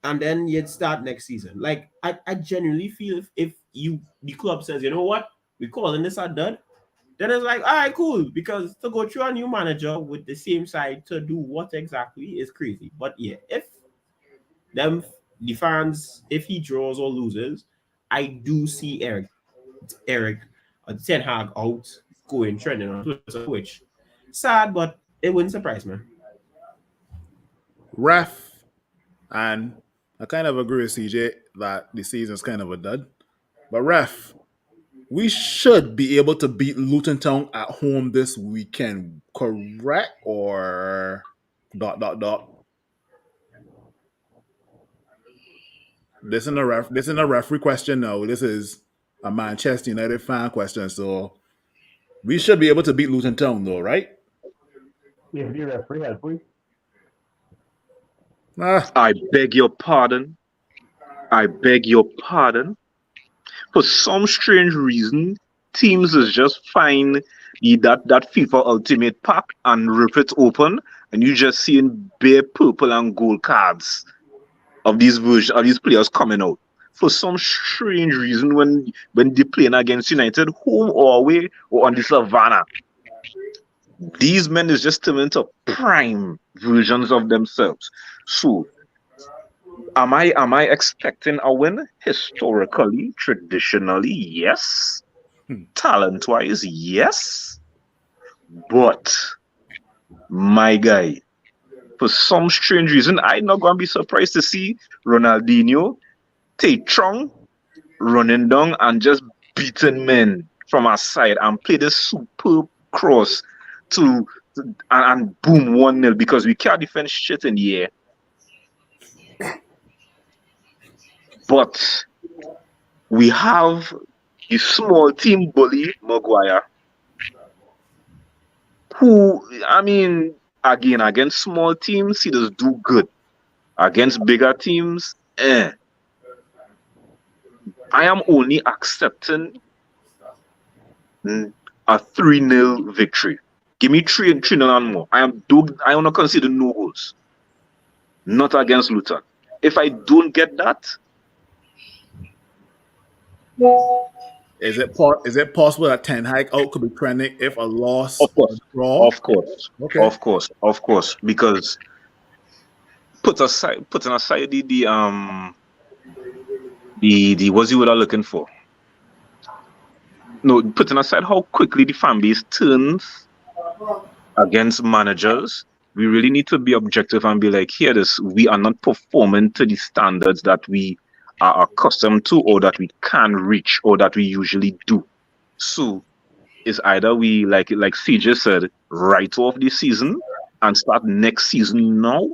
and then you'd start next season. Like I genuinely feel if you the club says, you know what, we're calling this a dud, then it's like, all right, cool. Because to go through a new manager with the same side to do what exactly is crazy. But yeah, if them the fans, if he draws or loses, I do see Eric Ten Hag out going trending on Twitter, which sad, but it wouldn't surprise me. Ref, and I kind of agree with CJ that the season's kind of a dud. But ref, we should be able to beat Luton Town at home this weekend, correct? Or dot dot dot. This isn't a referee question. No, this is a Manchester United fan question. So we should be able to beat Luton Town, though, right? If the referee helpful, Ah, I beg your pardon. I beg your pardon. For some strange reason, teams is just find that FIFA Ultimate Pack and rip it open, and you just seeing bare purple and gold cards of these players coming out. For some strange reason, when they playing against United, home or away or on the Savannah, these men is just turning into prime versions of themselves. So am I expecting a win? Historically, traditionally, yes. Talent wise, yes. But my guy, for some strange reason, I'm not gonna be surprised to see Ronaldinho take Trong running down and just beating men from our side and play this superb cross and boom 1-0 because we can't defend shit in the air. But we have the small team bully Maguire, who I mean, again against small teams he does do good. Against bigger teams, I am only accepting a 3-0 victory. Give me 3-0 and more. I want to consider no goals. Not against Luton. If I don't get that, is it possible that Ten Hag out could be trending if a loss of or course, draw? of course, Okay. of course, because putting aside the what's you were looking for. No, putting aside how quickly the fan base turns against managers, we really need to be objective and be like, here, we are not performing to the standards that we are accustomed to, or that we can reach, or that we usually do. So it's either we like CJ said, write off the season and start next season now,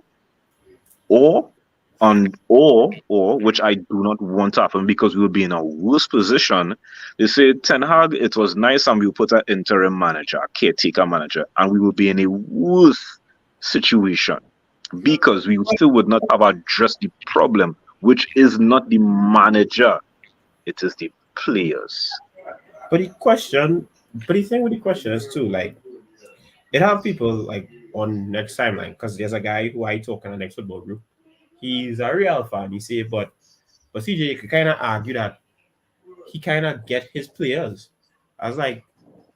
or or which I do not want to happen because we will be in a worse position. They say Ten Hag, it was nice and we will put an interim manager, a caretaker manager, and we will be in a worse situation because we still would not have addressed the problem, which is not the manager, it is the players. But the thing with the question is too, like it have people like on next timeline because there's a guy who I talk in the next football group. He's a real fan. He say, but CJ, you could kind of argue that he kind of get his players. I was like,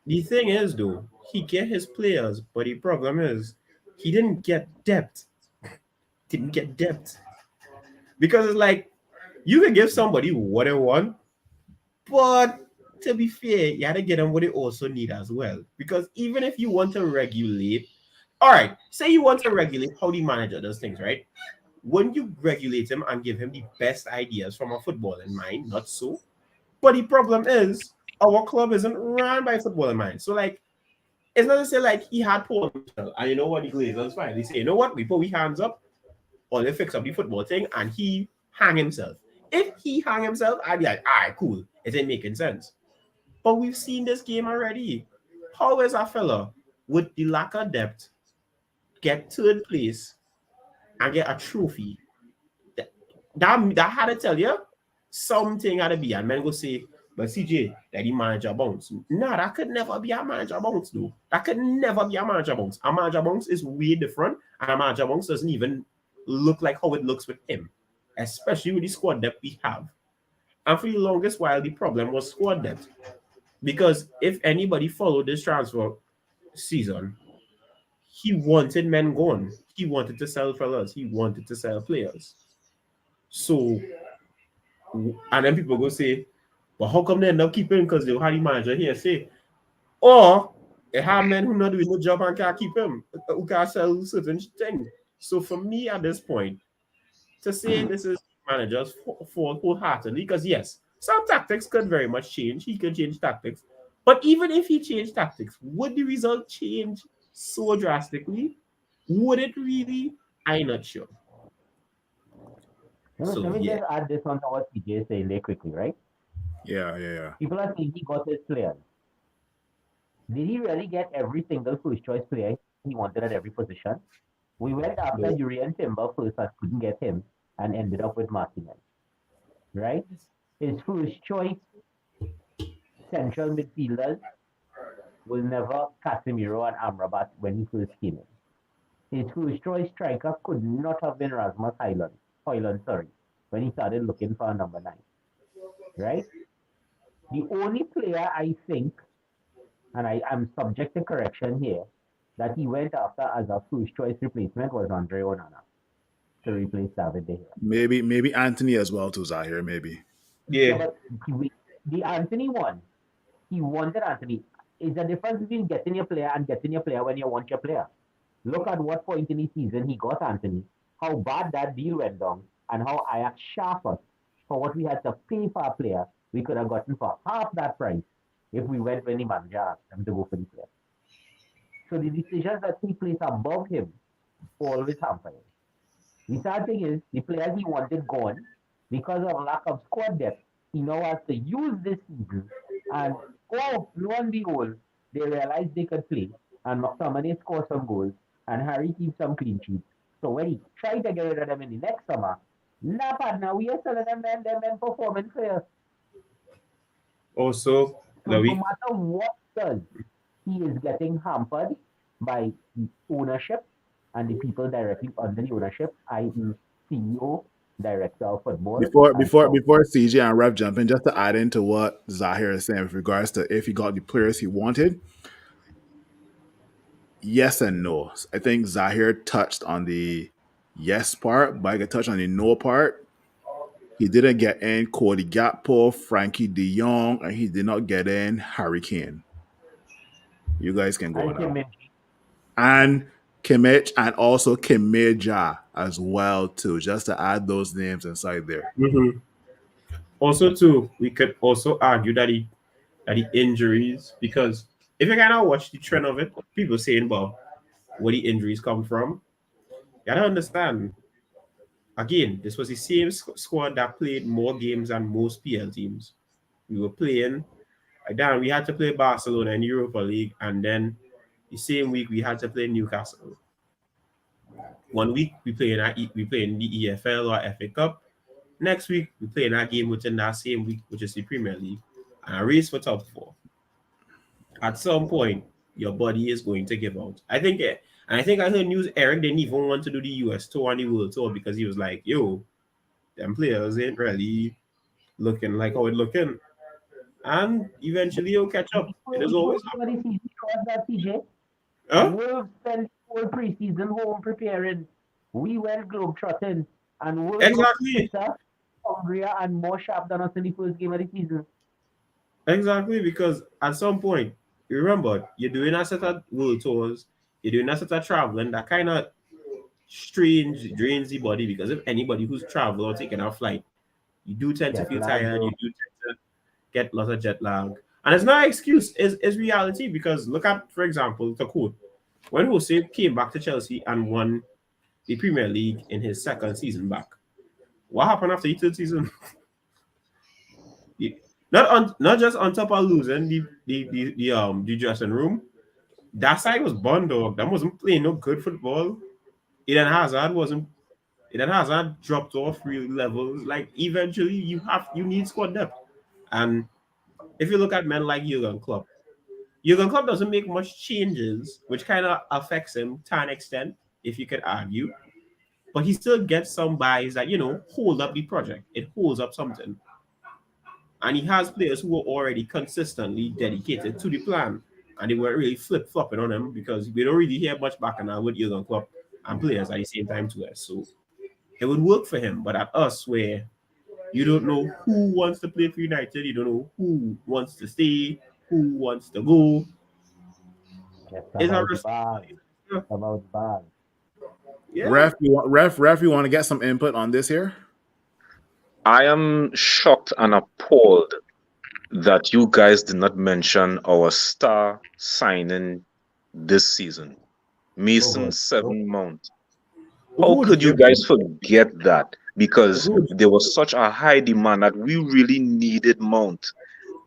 the thing is though, he get his players, but the problem is he didn't get depth. Didn't get depth because it's like you can give somebody what they want, but to be fair, you gotta get them what they also need as well. Because even if you want to regulate, all right, say you want to regulate how the manager does things, right? Wouldn't you regulate him and give him the best ideas from a football in mind? Not so. But the problem is our club isn't run by football in mind. So like it's not to say like he had Paul Mitchell, and you know what the Glazers fine. They say, you know what, we put we hands up or they fix up the football thing and he hang himself. If he hang himself, I'd be like, all right, cool. It ain't making sense. But we've seen this game already. How is a fella with the lack of depth get third place and get a trophy? That had to tell you something had to be. And men go say, but CJ, that the manager bounce. No, that could never be a manager bounce, though. That could never be a manager bounce. A manager bounce is way different, and a manager bounce doesn't even look like how it looks with him, especially with the squad depth we have. And for the longest while, the problem was squad depth. Because if anybody followed this transfer season, he wanted men gone. He wanted to sell fellas. He wanted to sell players. So, and then people go say, well, how come they end up keeping? Because they had the manager here say, or they have men who not doing the job and can't keep him, who can't sell certain things. So for me at this point, to say this is managers for wholeheartedly, because yes, some tactics could very much change. He could change tactics. But even if he changed tactics, would the result change so drastically? Would it really? I'm not sure. Let So me yeah. just add this on to what CJ is saying there quickly, right? Yeah. People are saying he got his players. Did he really get every single first choice player he wanted at every position? We went after No. Urian Timber first, but couldn't get him and ended up with Martinez, right? His first choice central midfielders was never Casemiro and Amrabat when he first came in. His first choice striker could not have been Rasmus Hoyland, when he started looking for a number 9, right? The only player I think, and I am subject to correction here, that he went after as a first choice replacement was Andre Onana to replace David De Gea. Maybe Anthony as well too, Zahir, maybe. Yeah, Yeah. but the Anthony one, he wanted Anthony. Is the difference between getting your player and getting your player when you want your player. Look at what point in the season he got Anthony, how bad that deal went down, and how Ajax sharp us for what we had to pay for a player we could have gotten for half that price if we went when the manager asked him to go for the player. So the decisions that he placed above him always hamper him. The sad thing is, the players he wanted gone because of lack of squad depth. He now has to use this season, and oh, lo and behold, they realized they could play, and McTominay scored some goals, and Harry keeps some clean sheets. So when he tried to get rid of them in the next summer, nah, partner, we are selling them men performance players. Also, So no Louis, matter what does, he is getting hampered by the ownership and the people directly under the ownership, i.e., CEO, director of football, Before and before so before CJ and Rev jump in, just to add into what Zahir is saying with regards to if he got the players he wanted, yes and no. I think Zahir touched on the yes part, but I could touch on the no part. He didn't get in Cody Gakpo, Frankie De Jong, and he did not get in Harry Kane. You guys can go Kim now. Min. And Kimmich and also Kimmija as well too, just to add those names inside there. mm-hmm. Also too, we could also argue that the injuries because if you kind of watch the trend of it, people saying about where the injuries come from, you gotta understand again, this was the same squad that played more games than most PL teams. We were playing. Then we had to play Barcelona in Europa League, and then the same week we had to play Newcastle. 1 week we play in the EFL or FA Cup. Next week we play in a game within that same week, which is the Premier League, and a race for top four. At some point, your body is going to give out. I think I heard news Eric didn't even want to do the US tour and the world tour because he was like, yo, them players ain't really looking like how it looking. And eventually he'll catch up. It is always happening. That TJ. Huh? Wolves spent whole preseason home preparing. We went globetrotting, and Wolves Exactly. hungrier and more sharp than us in the first game of the season. Exactly, because at some point, you remember, you're doing a set of world tours, you're doing a set of traveling that kind of drains the body, because if anybody who's traveled or taken a flight, you do tend to feel tired, you do tend to get lots of jet lag. And it's not an excuse, it's reality, because look at, for example, the quote. When Jose came back to Chelsea and won the Premier League in his second season back, what happened after the third season? Not just on top of losing the dressing room, that side was burned, dog. That wasn't playing no good football. Eden Hazard dropped off real levels. Like eventually you need squad depth. And if you look at men like Jurgen Klopp doesn't make much changes, which kind of affects him to an extent, if you could argue. But he still gets some buys that, hold up the project. It holds up something. And he has players who are already consistently dedicated to the plan. And they weren't really flip-flopping on him because we don't really hear much back now with Jurgen Klopp and players at the same time to us. So it would work for him. But at us, where you don't know who wants to play for United, you don't know who wants to stay, who wants to go. It's about bad. Yeah. Ref, you want to get some input on this here? I am shocked and appalled that you guys did not mention our star signing this season, Mason Seven Mount. How could you guys forget that? Because there was such a high demand that we really needed Mount.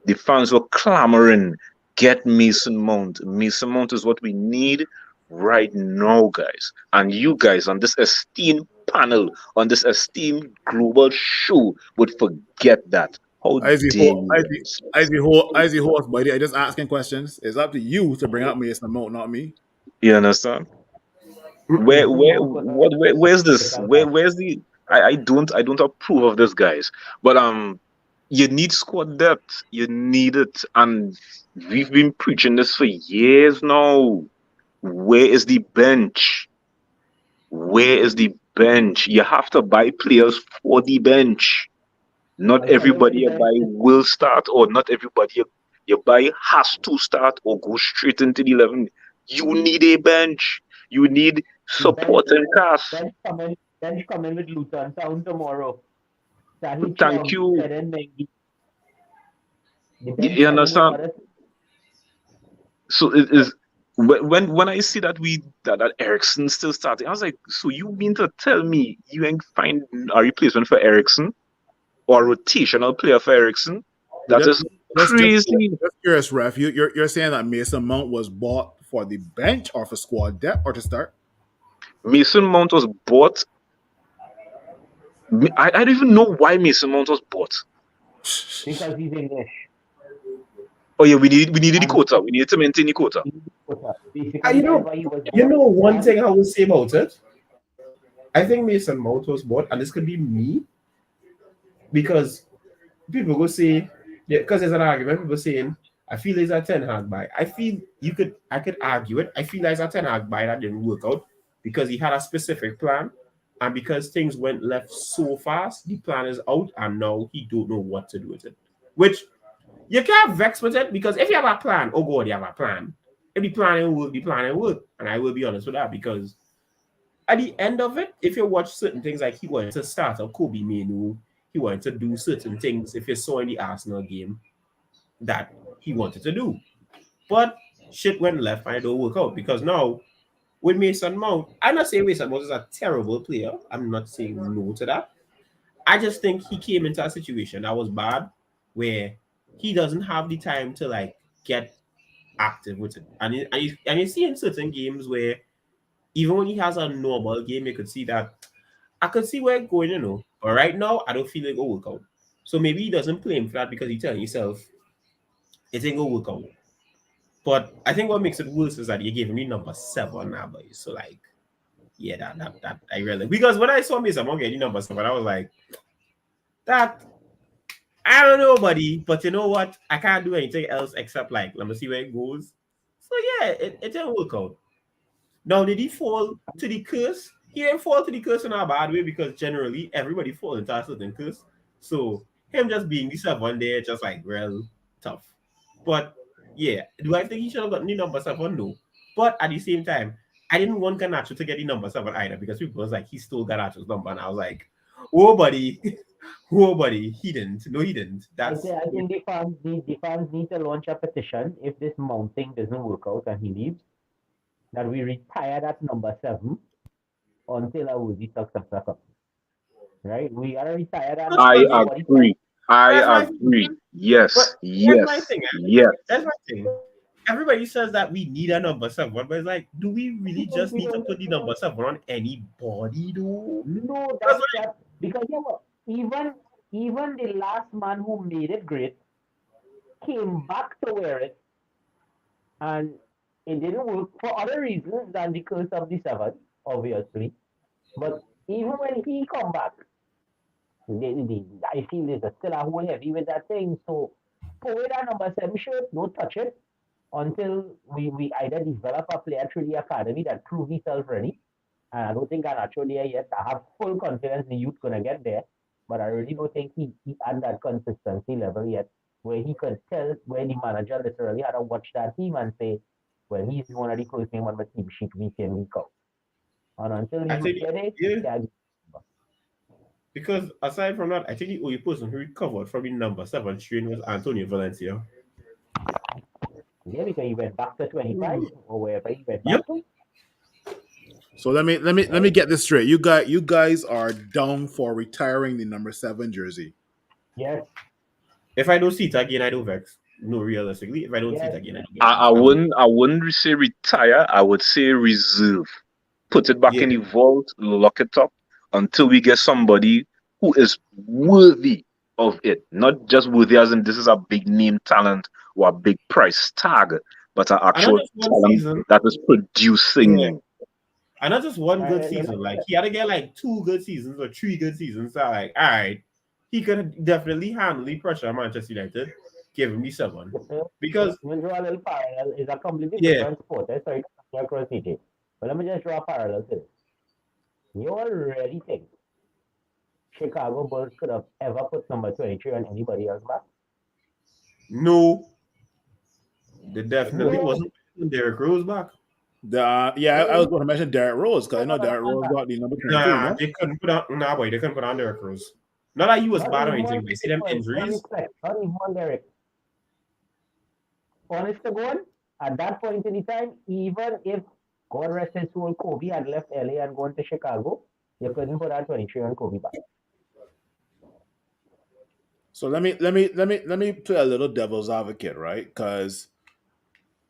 The fans were clamoring, get Mason Mount. Mason Mount is what we need right now, guys. And you guys on this esteemed panel, on this esteemed global show would forget that. How dare you? As the host, buddy, I just asking questions. It's up to you to bring up Mason Mount, not me. You understand? Where's this? Where's the? I don't approve of this, guys. But you need squad depth. You need it, and we've been preaching this for years now. Where is the bench? Where is the bench? You have to buy players for the bench. Not everybody you buy will start, or not everybody you buy has to start or go straight into the 11. You need a bench. You need supporting cast. Bench coming with Luton Town tomorrow. Thank you. You understand? So it is when I see that that Ericsson still starting, I was like, so you mean to tell me you ain't find a replacement for Ericsson or a rotational player for Ericsson? That is crazy. Just curious, Ref. You're saying that Mason Mount was bought for the bench or for squad depth or to start? Mason Mount was bought. I don't even know why Mason Mount was bought. Because he's English. Oh yeah, we needed the quota. We needed to maintain the quota. One thing I will say about it, I think Mason Mount was bought, and this could be me, because people go say, because there's an argument, people saying, I feel there's a Ten Hag buy. I could argue it. I feel there's a Ten Hag buy that didn't work out because he had a specific plan, and because things went left so fast, the plan is out, and now he don't know what to do with it. Which you can't vex with it, because if you have a plan, oh God, you have a plan. If the plan will work, the plan will work. And I will be honest with that, because at the end of it, if you watch certain things, like he wanted to start a Kobe Menu, he wanted to do certain things, if you saw in the Arsenal game, that he wanted to do. But shit went left and it don't work out, because now with Mason Mount, I'm not saying Mason Mount is a terrible player. I'm not saying no to that. I just think he came into a situation that was bad where he doesn't have the time to like get active with it. And you see in certain games where even when he has a normal game, you could see that I could see where it's going, But right now, I don't feel like it will work out. So maybe he doesn't play him flat because he's telling himself it ain't gonna work out. But I think what makes it worse is that you gave him the number 7 now, boys. So like, yeah, that I really, because when I saw Mason Mount getting number 7, I was like, that I don't know, buddy. But you know what? I can't do anything else except like let me see where it goes. So yeah, it didn't work out. Now, did he fall to the curse? He didn't fall to the curse in a bad way because generally everybody falls into a certain curse. So him just being the 7 there, just like real tough. But yeah, do I think he should have gotten the number 7? No. But at the same time, I didn't want Garnacho to get the number 7 either because people was like, he stole Garnacho's number. And I was like, oh, buddy. Oh, buddy. He didn't. No, he didn't. I think the fans need to launch a petition if this mounting doesn't work out and he leaves, that we retire that number 7 until Awuzie talks up. Right? We gotta retire that. I Nobody agree. That's I my agree. thing. Yes, But that's my yes, thing. yes. That's my thing. Everybody says that we need a number 7, but it's like, do we really just need to put the number 7 on anybody, though? No, Because that's because you know, even the last man who made it great came back to wear it, and it didn't work for other reasons than the curse of the 7, obviously. But even when he come back, I feel there's still a hole heavy with that thing. So put away that number 7 shirt, don't touch it until we either develop a player through the academy that prove himself ready. And I don't think I'm actually there yet. I have full confidence the youth gonna get there, but I really don't think he at that consistency level yet, where he could tell where the manager literally had to watch that team and say, well, he's one of the first name on the team sheet week in, week out. And until I he think, get it, yeah, because aside from that, I think the only person who recovered from the number 7 strain was Antonio Valencia. yeah, because he went back to 25 or wherever he went Yep. back to. So let me get this straight. You guys are down for retiring the number 7 jersey. Yes. If I don't see it again, I don't vex. No, realistically, if I don't see it again, I don't vex. I wouldn't say retire. I would say reserve. Put it back in the vault, lock it up until we get somebody who is worthy of it. Not just worthy as in this is a big name talent or a big price tag, but an actual talent that is producing. Yeah. And not just one good season. Like he had to get like 2 good seasons or 3 good seasons. So like, all right, he could definitely handle the pressure of Manchester United. Give him the 7 because we'll draw a little parallel. It's a completely different sport. Sorry, across CJ. But let me just draw a parallel to this. You already think Chicago Bulls could have ever put number 23 on anybody else back? No. They definitely wasn't Derrick Rose back. I was going to mention Derrick Rose because I know Derrick Rose got the number 22. Nah, they couldn't put on. Boy, they couldn't put on Derrick Rose. Not that he was bad or anything. They see them injuries. Not even on Derrick. Honest to God, at that point in the time, even if God rest his soul, Kobe had left LA and gone to Chicago, you couldn't put on 23 on Kobe back. So let me play a little devil's advocate, right? Because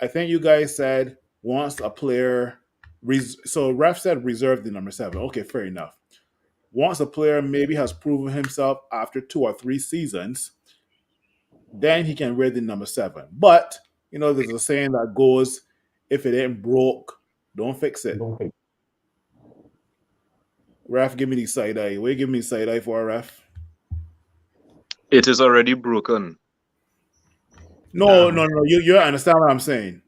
I think you guys said once a player, so ref said reserve the number 7. Okay, fair enough. Once a player maybe has proven himself after 2 or 3 seasons, then he can wear the number 7. But there's a saying that goes, if it ain't broke, don't fix it. Don't fix. Ref, give me the side eye. Will you give me the side eye for a ref? It is already broken. No. You understand what I'm saying?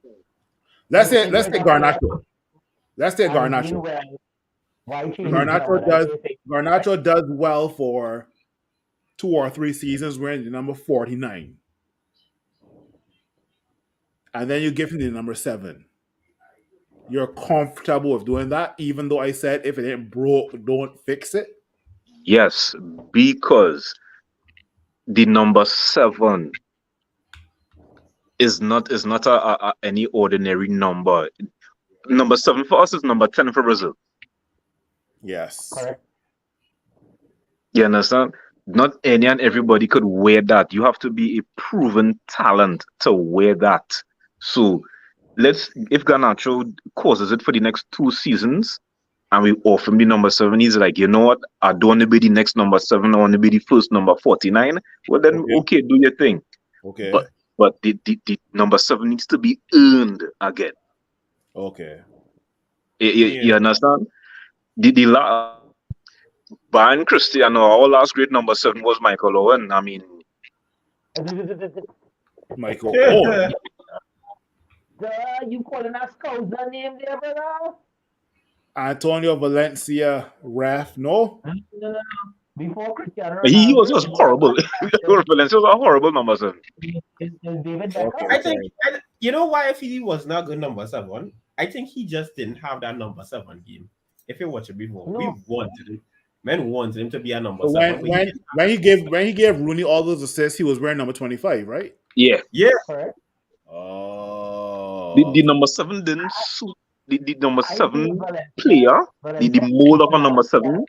Let's say Garnacho. Let's say Garnacho. Garnacho does well for 2 or 3 seasons wearing the number 49. And then you give him the number 7. You're comfortable with doing that, even though I said if it ain't broke, don't fix it? Yes, because the number 7 is not any ordinary number. number 7 for us is number 10 for Brazil. Yes. Correct. You understand? Not any and everybody could wear that. You have to be a proven talent to wear that. So if Garnacho causes it for the next 2 seasons and we offer him the number 7, he's like, you know what? I don't want to be the next number 7. I want to be the first number 49. Well, then, okay, do your thing. Okay. But the number 7 needs to be earned again. Okay. You understand? Barring Cristiano, our last great number 7 was Michael Owen. I mean, Michael Owen. You calling that Scouser name there, brother? Antonio Valencia, ref. No. No. Before Cristiano Ronaldo, he was just horrible. Valencia was a horrible number 7. Is David Beckham? Okay. I think, you know why he was not good number 7? I think he just didn't have that number 7 game. If you watch it before, we wanted it. Men wanted him to be a number 7. When he gave Rooney all those assists, he was wearing number 25, right? Yeah. Correct. Oh. The number 7 didn't suit the number 7 player. The mold of a number 7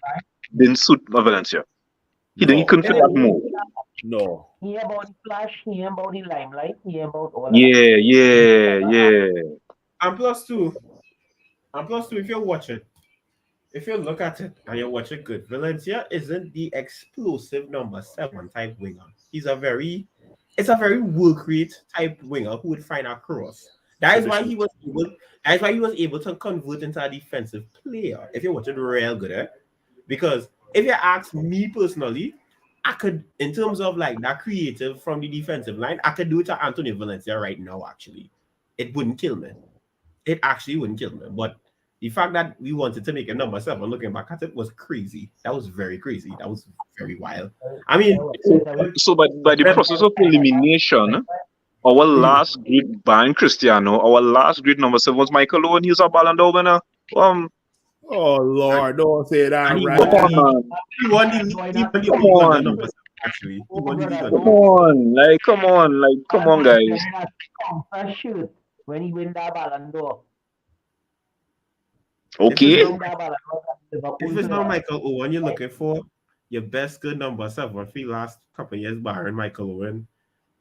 didn't suit Valencia. He couldn't fit that mold. No. He about the flash, he about the limelight, he about all that. Yeah. And plus two, if you watch it, if you look at it and you watch it good, Valencia isn't the explosive number 7 type winger. It's a very work rate type winger who would find a cross. That is why he was able to convert into a defensive player. If you watch it real good, because if you ask me personally, I could, in terms of like that creative from the defensive line, I could do it to Antonio Valencia right now. Actually, it wouldn't kill me. It actually wouldn't kill me, but the fact that we wanted to make a number 7, looking back at it, was crazy. That was very crazy. That was very wild. I mean, so by the process of elimination, our last great ban Cristiano, our last great number 7 was Michael Owen. He was a Ballon d'Or winner. Oh Lord, don't say that. He Right? won the league under number 7. Actually, he won the league under. Come on, guys. Shoot, when he win that Ballon d'Or. Okay. If it's not Michael Owen you're looking for, your best good number 7 for the last couple of years, barring Michael Owen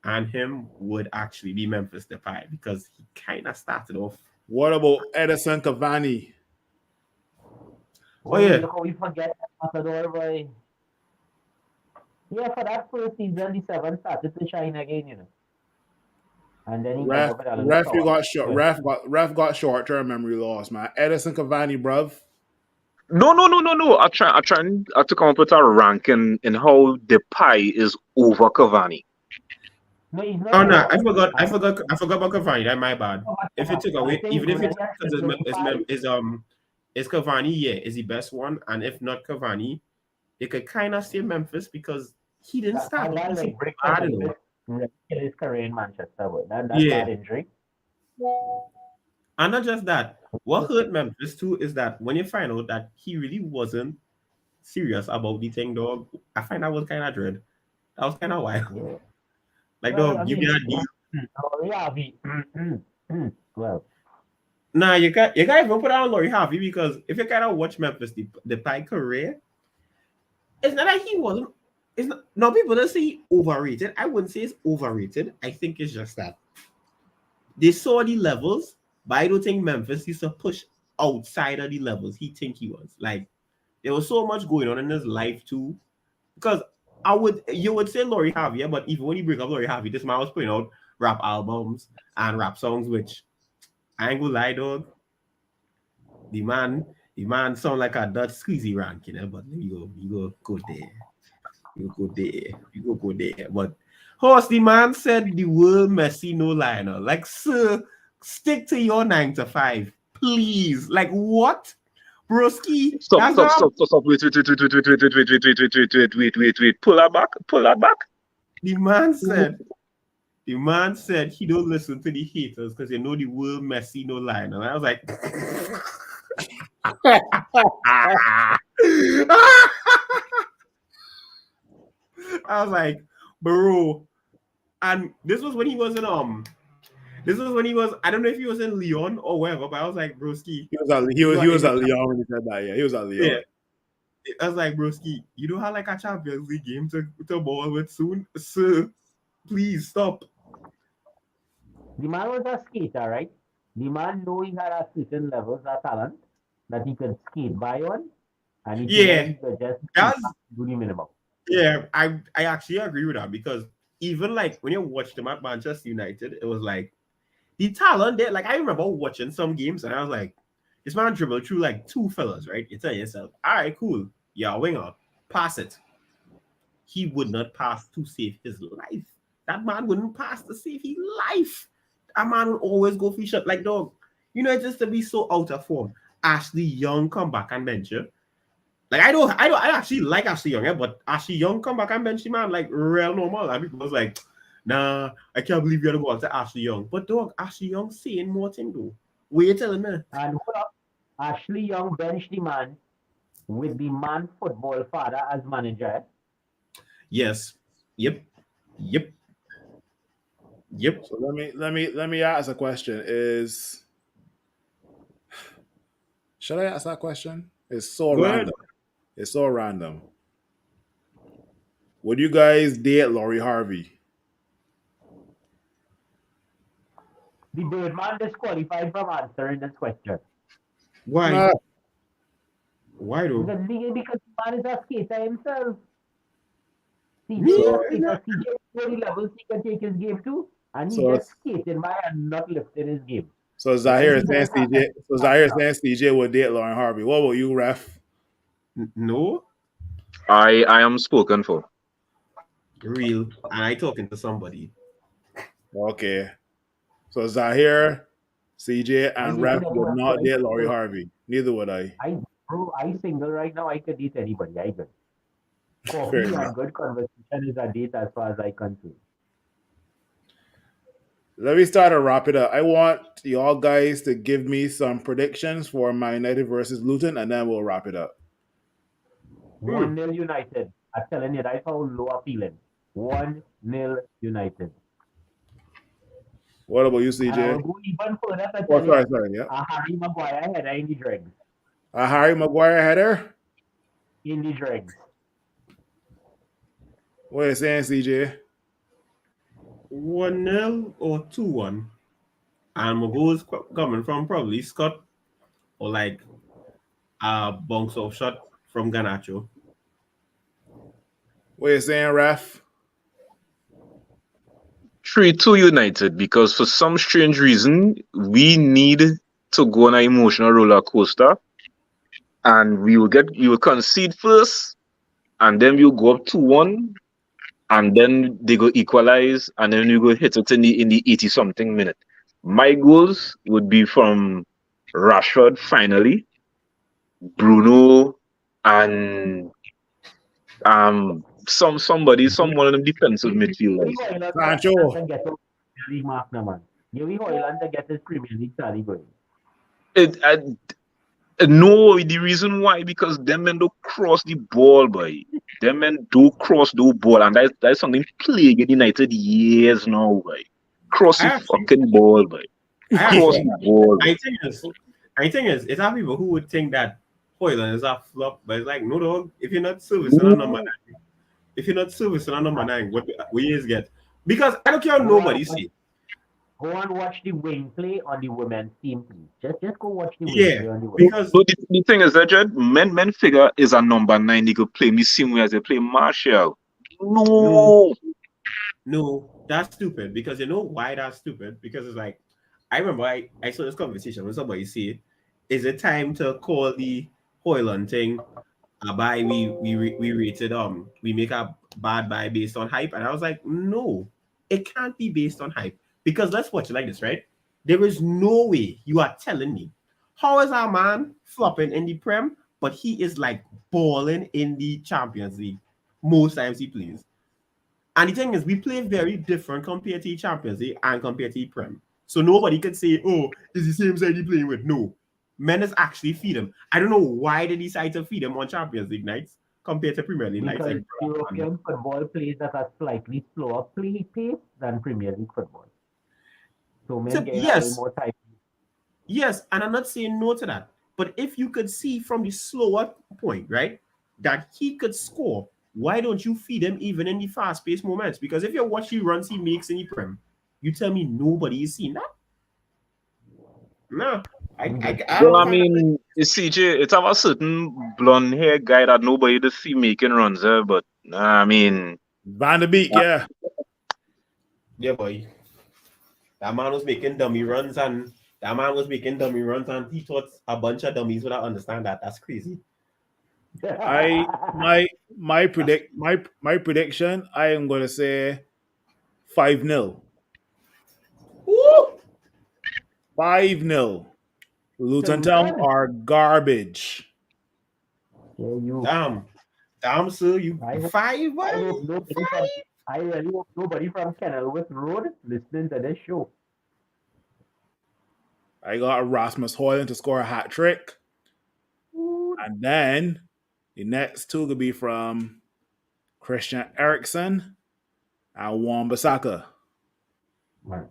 and him, would actually be Memphis Depay, because he kind of started off. What about Edison Cavani? Oh yeah. Look how we forget Matador, boy. Yeah, for that first season, the 7 started to shine again, you know. And then he ref got short-term memory loss, man. Edison Cavani, bruv. No. I to come up with a ranking in how Depay is over Cavani. No, he's not. Oh no, I forgot about Cavani. That's my bad. If you took away, even if it's is Cavani, yeah, is the best one, and if not Cavani, it could kind of say Memphis, because he didn't start. His career in Manchester, but that's bad injury. And not just that, what hurt Memphis too is that when you find out that he really wasn't serious about the thing, dog, I find that was kind of dread. That was kind of wild. Yeah. Like, dog, give me a deal. Well, nah, you can't even put on Laurie Harvey, because if you kind of watch Memphis, the Depay career, it's not like he wasn't. It's not. No, people don't say he overrated. I wouldn't say it's overrated. I think it's just that they saw the levels, but I don't think Memphis used to push outside of the levels he think he was. Like, there was so much going on in his life too. Because you would say Laurie Harvey, but even when you bring up Laurie Harvey, this man was putting out rap albums and rap songs, which I ain't gonna lie, dog. The man sound like a Dutch squeezy rank, you know. But you go there. You go there. But Horse, the man said the world Messi no liner. Like, sir, stick to your 9 to 5, please. Like, what? Broski. Stop. Wait. Pull that back. The man said he don't listen to the haters because you know the world Messi no liner. And I was like, I was like, bro. And this was when he was in This was when he was, I don't know if he was in Lyon or wherever, but I was like, broski, He was at Lyon when he said that. Yeah, he was at yeah. Lyon. I was like, broski, you don't have like a Champions League game to ball with soon, sir. Please stop. The man was a skater, right? The man knew he had a certain levels of talent that he could skate by on, and he figured Yeah, he could just that's do the minimum. yeah. I actually agree with that because even like when you watched him at Manchester United, it was like the talent there. Like I remember watching some games and I was like, this man dribbled through like two fellas, right? You tell yourself, all right, cool, yeah, winger, pass it. He would not pass to save his life. That man wouldn't pass to save his life. That man would always go for shot. Like, dog, you know, just to be so out of form. Ashley Young come back and bench you. Like, I actually like Ashley Young, yeah, but Ashley Young come back and bench him, man, like, real normal. And people was like, nah, I can't believe you're going to go out to Ashley Young. But, dog, Ashley Young saying more thing, though. What you telling me? And hold up, Ashley Young benched the man with the man football father as manager. Yes. Yep. So let me ask a question. Should I ask that question? It's so Go random. ahead. It's so random. Would you guys date Laurie Harvey? The Birdman disqualified from answering this question. Why? No. Why, though? Because the man is a skater himself. CJ Me? is a So skater. CJ know the levels he can take his game to, and he so just skating by and not lifting his game. so Because Zahir he is saying doesn't have CJ. that. So Zahir is saying CJ would date Lauren Harvey. What about you, ref? No? I am spoken for. Real. And I talking to somebody. Okay. So Zahir, CJ, I and dated ref would anyone, so not date Laurie Harvey. Neither would I. I single right now. I could date anybody. I could. Fair Coffee enough. and good conversation is a date as far as I concern. Let me start to wrap it up. I want y'all guys to give me some predictions for Man United versus Luton, and then we'll wrap it up. 1-0 United. I'm telling you, that's how low I'm feeling. 1-0 United. What about you, And I will CJ? go even further to Oh, tell you, sorry, yeah. a Harry Maguire header in the dregs. A Harry Maguire header? In the dregs. What are you saying, CJ? 1-0 or 2-1. And my goals coming from probably Scott or like a bounce off shot from Ganacho. What are you saying, ref? 3-2 United, because for some strange reason we need to go on an emotional roller coaster, and we will concede first, and then we'll go up 2-1, and then they go equalize, and then we go hit it in the 80 something minute. My goals would be from Rashford finally, Bruno, and someone of them defensive midfielders. Sancho. To get Premier League mark now, man. Give me Hoyland to get his Premier League tally going. No, the reason why, because them men don't cross the ball, boy. Them men do cross the ball, and that's something plaguing United years now, boy. Cross the fucking ball, boy. Cross the ball. I think it's have people who would think that Hoyland is a flop, but it's like, no, dog. If you're not servicing a number 9, what you guys get? Because I don't care what nobody say. Go and watch the wing play on the women's team, please. Just go watch the wing play on the women's Because But the thing is that Jed, men figure is a number 9. They could play me same way as they play Marshall. No, that's stupid. Because you know why that's stupid? Because it's like, I remember I saw this conversation when somebody said, is it time to call the Hoyland thing a buy? We rated we make a bad buy based on hype, and I was like, no, it can't be based on hype, because let's watch it like this, right? There is no way you are telling me how is our man flopping in the Prem, but he is like balling in the Champions League most times he plays. And the thing is, we play very different compared to the Champions League and compared to the Prem. So nobody could say, oh, it's the same side he playing with. No. Menace actually feed him. I don't know why they decide to feed him on Champions League nights compared to Premier League nights. because Like, European football plays at a slightly slower play pace than Premier League football. So men getting a little Yes, more time. yes, and I'm not saying no to that. But if you could see from the slower point, right, that he could score, why don't you feed him even in the fast-paced moments? Because if you watch the runs he makes in the Prem, you tell me nobody is seeing that? No. Well, I Kind of mean, CJ, it's have a certain blonde hair guy that nobody to see making runs there, but I mean, Van de Beek, yeah. yeah, boy. That man was making dummy runs and he thought a bunch of dummies would not understand that. That's crazy. My prediction, I am gonna say 5-0. Woo! 5-0. Luton Town Luton? are garbage. Yeah, you. Damn, sir, you I hope, five, I boy. hope nobody from. I really hope nobody from Kenilworth Road listening to this show. I got Rasmus Højlund to score a hat trick. Ooh. And then the next two could be from Christian Eriksen and Wan-Bissaka. Man.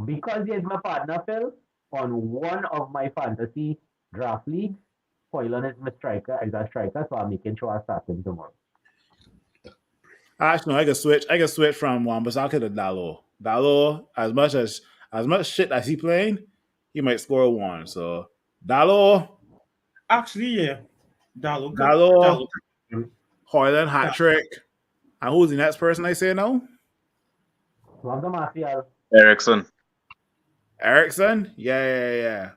Because he is my partner, Phil, on one of my fantasy draft leagues, Hoyland is my striker, is a striker, so I'm making sure I start him tomorrow. Actually, no, I can switch from Wan-Bissaka to Dalot. Dalot, as much shit as he playing, he might score one. So Dalot, Actually, yeah. Dalo. Højlund hat trick. And who's the next person I say now? Wanda Martial. Ericsson. Eriksen? Yeah.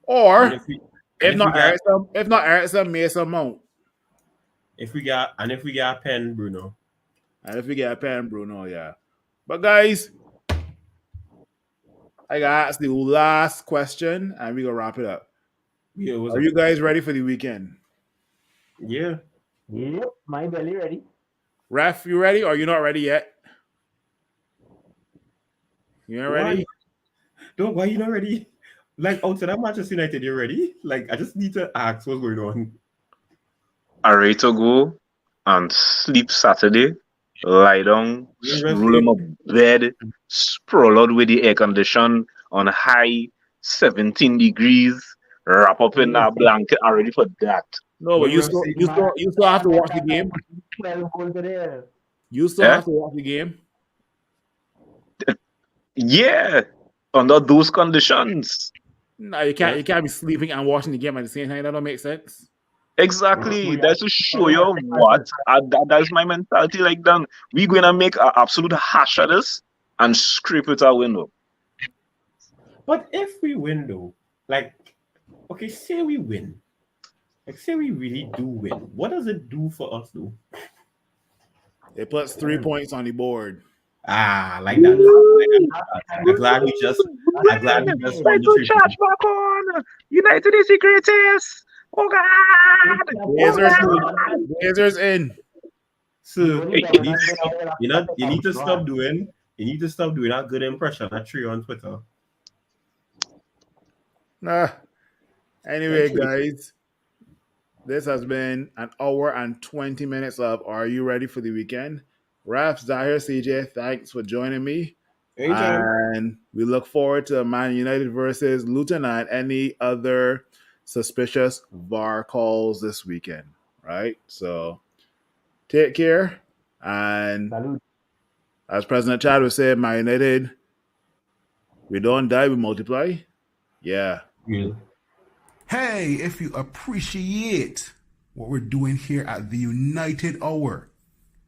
Or if not Eriksen, Mason Mount. If we got Pen Bruno. And if we get a pen, Bruno, yeah. But guys, I got ask the last question and we're gonna wrap it up. Yeah, Are you guys ready for the weekend? Yeah. Yep, my belly ready. Ref, you ready or you not ready yet? You not ready? Why you not ready? Like outside that Manchester United, you're ready? Like I just need to ask what's going on. Are ready to go and sleep Saturday, lie down, roll in a bed, sprawl out with the air condition on high 17 degrees, wrap up in a blanket, are ready for that. No, but you still have to watch the game. 12 goals there. You still have to watch the game. Yeah, under those conditions. No, you can't be sleeping and watching the game at the same time. That don't make sense. Exactly. That's to show you what. That's my mentality. Like, then we're going to make an absolute hash of this and scrape it out window. But if we win, though, like, okay, say we win. Like, say we really do win. What does it do for us, though? It puts 3 points on the board. Like that. I'm glad we just won the charge back on. United is the greatest. Oh God! Blazers in. So you need to stop doing that good impression at Tree on Twitter. Nah. Anyway, guys, this has been an hour and 20 minutes of Are You Ready for the Weekend? Raf, Zahir, CJ, thanks for joining me. Anytime. And we look forward to Man United versus Luton and any other suspicious VAR calls this weekend, right? So take care. And Salud. as President Chad would say, Man United, we don't die, we multiply. Yeah. Hey, if you appreciate what we're doing here at the United Hour,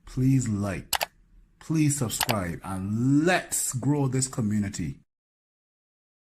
please like, please subscribe, and let's grow this community.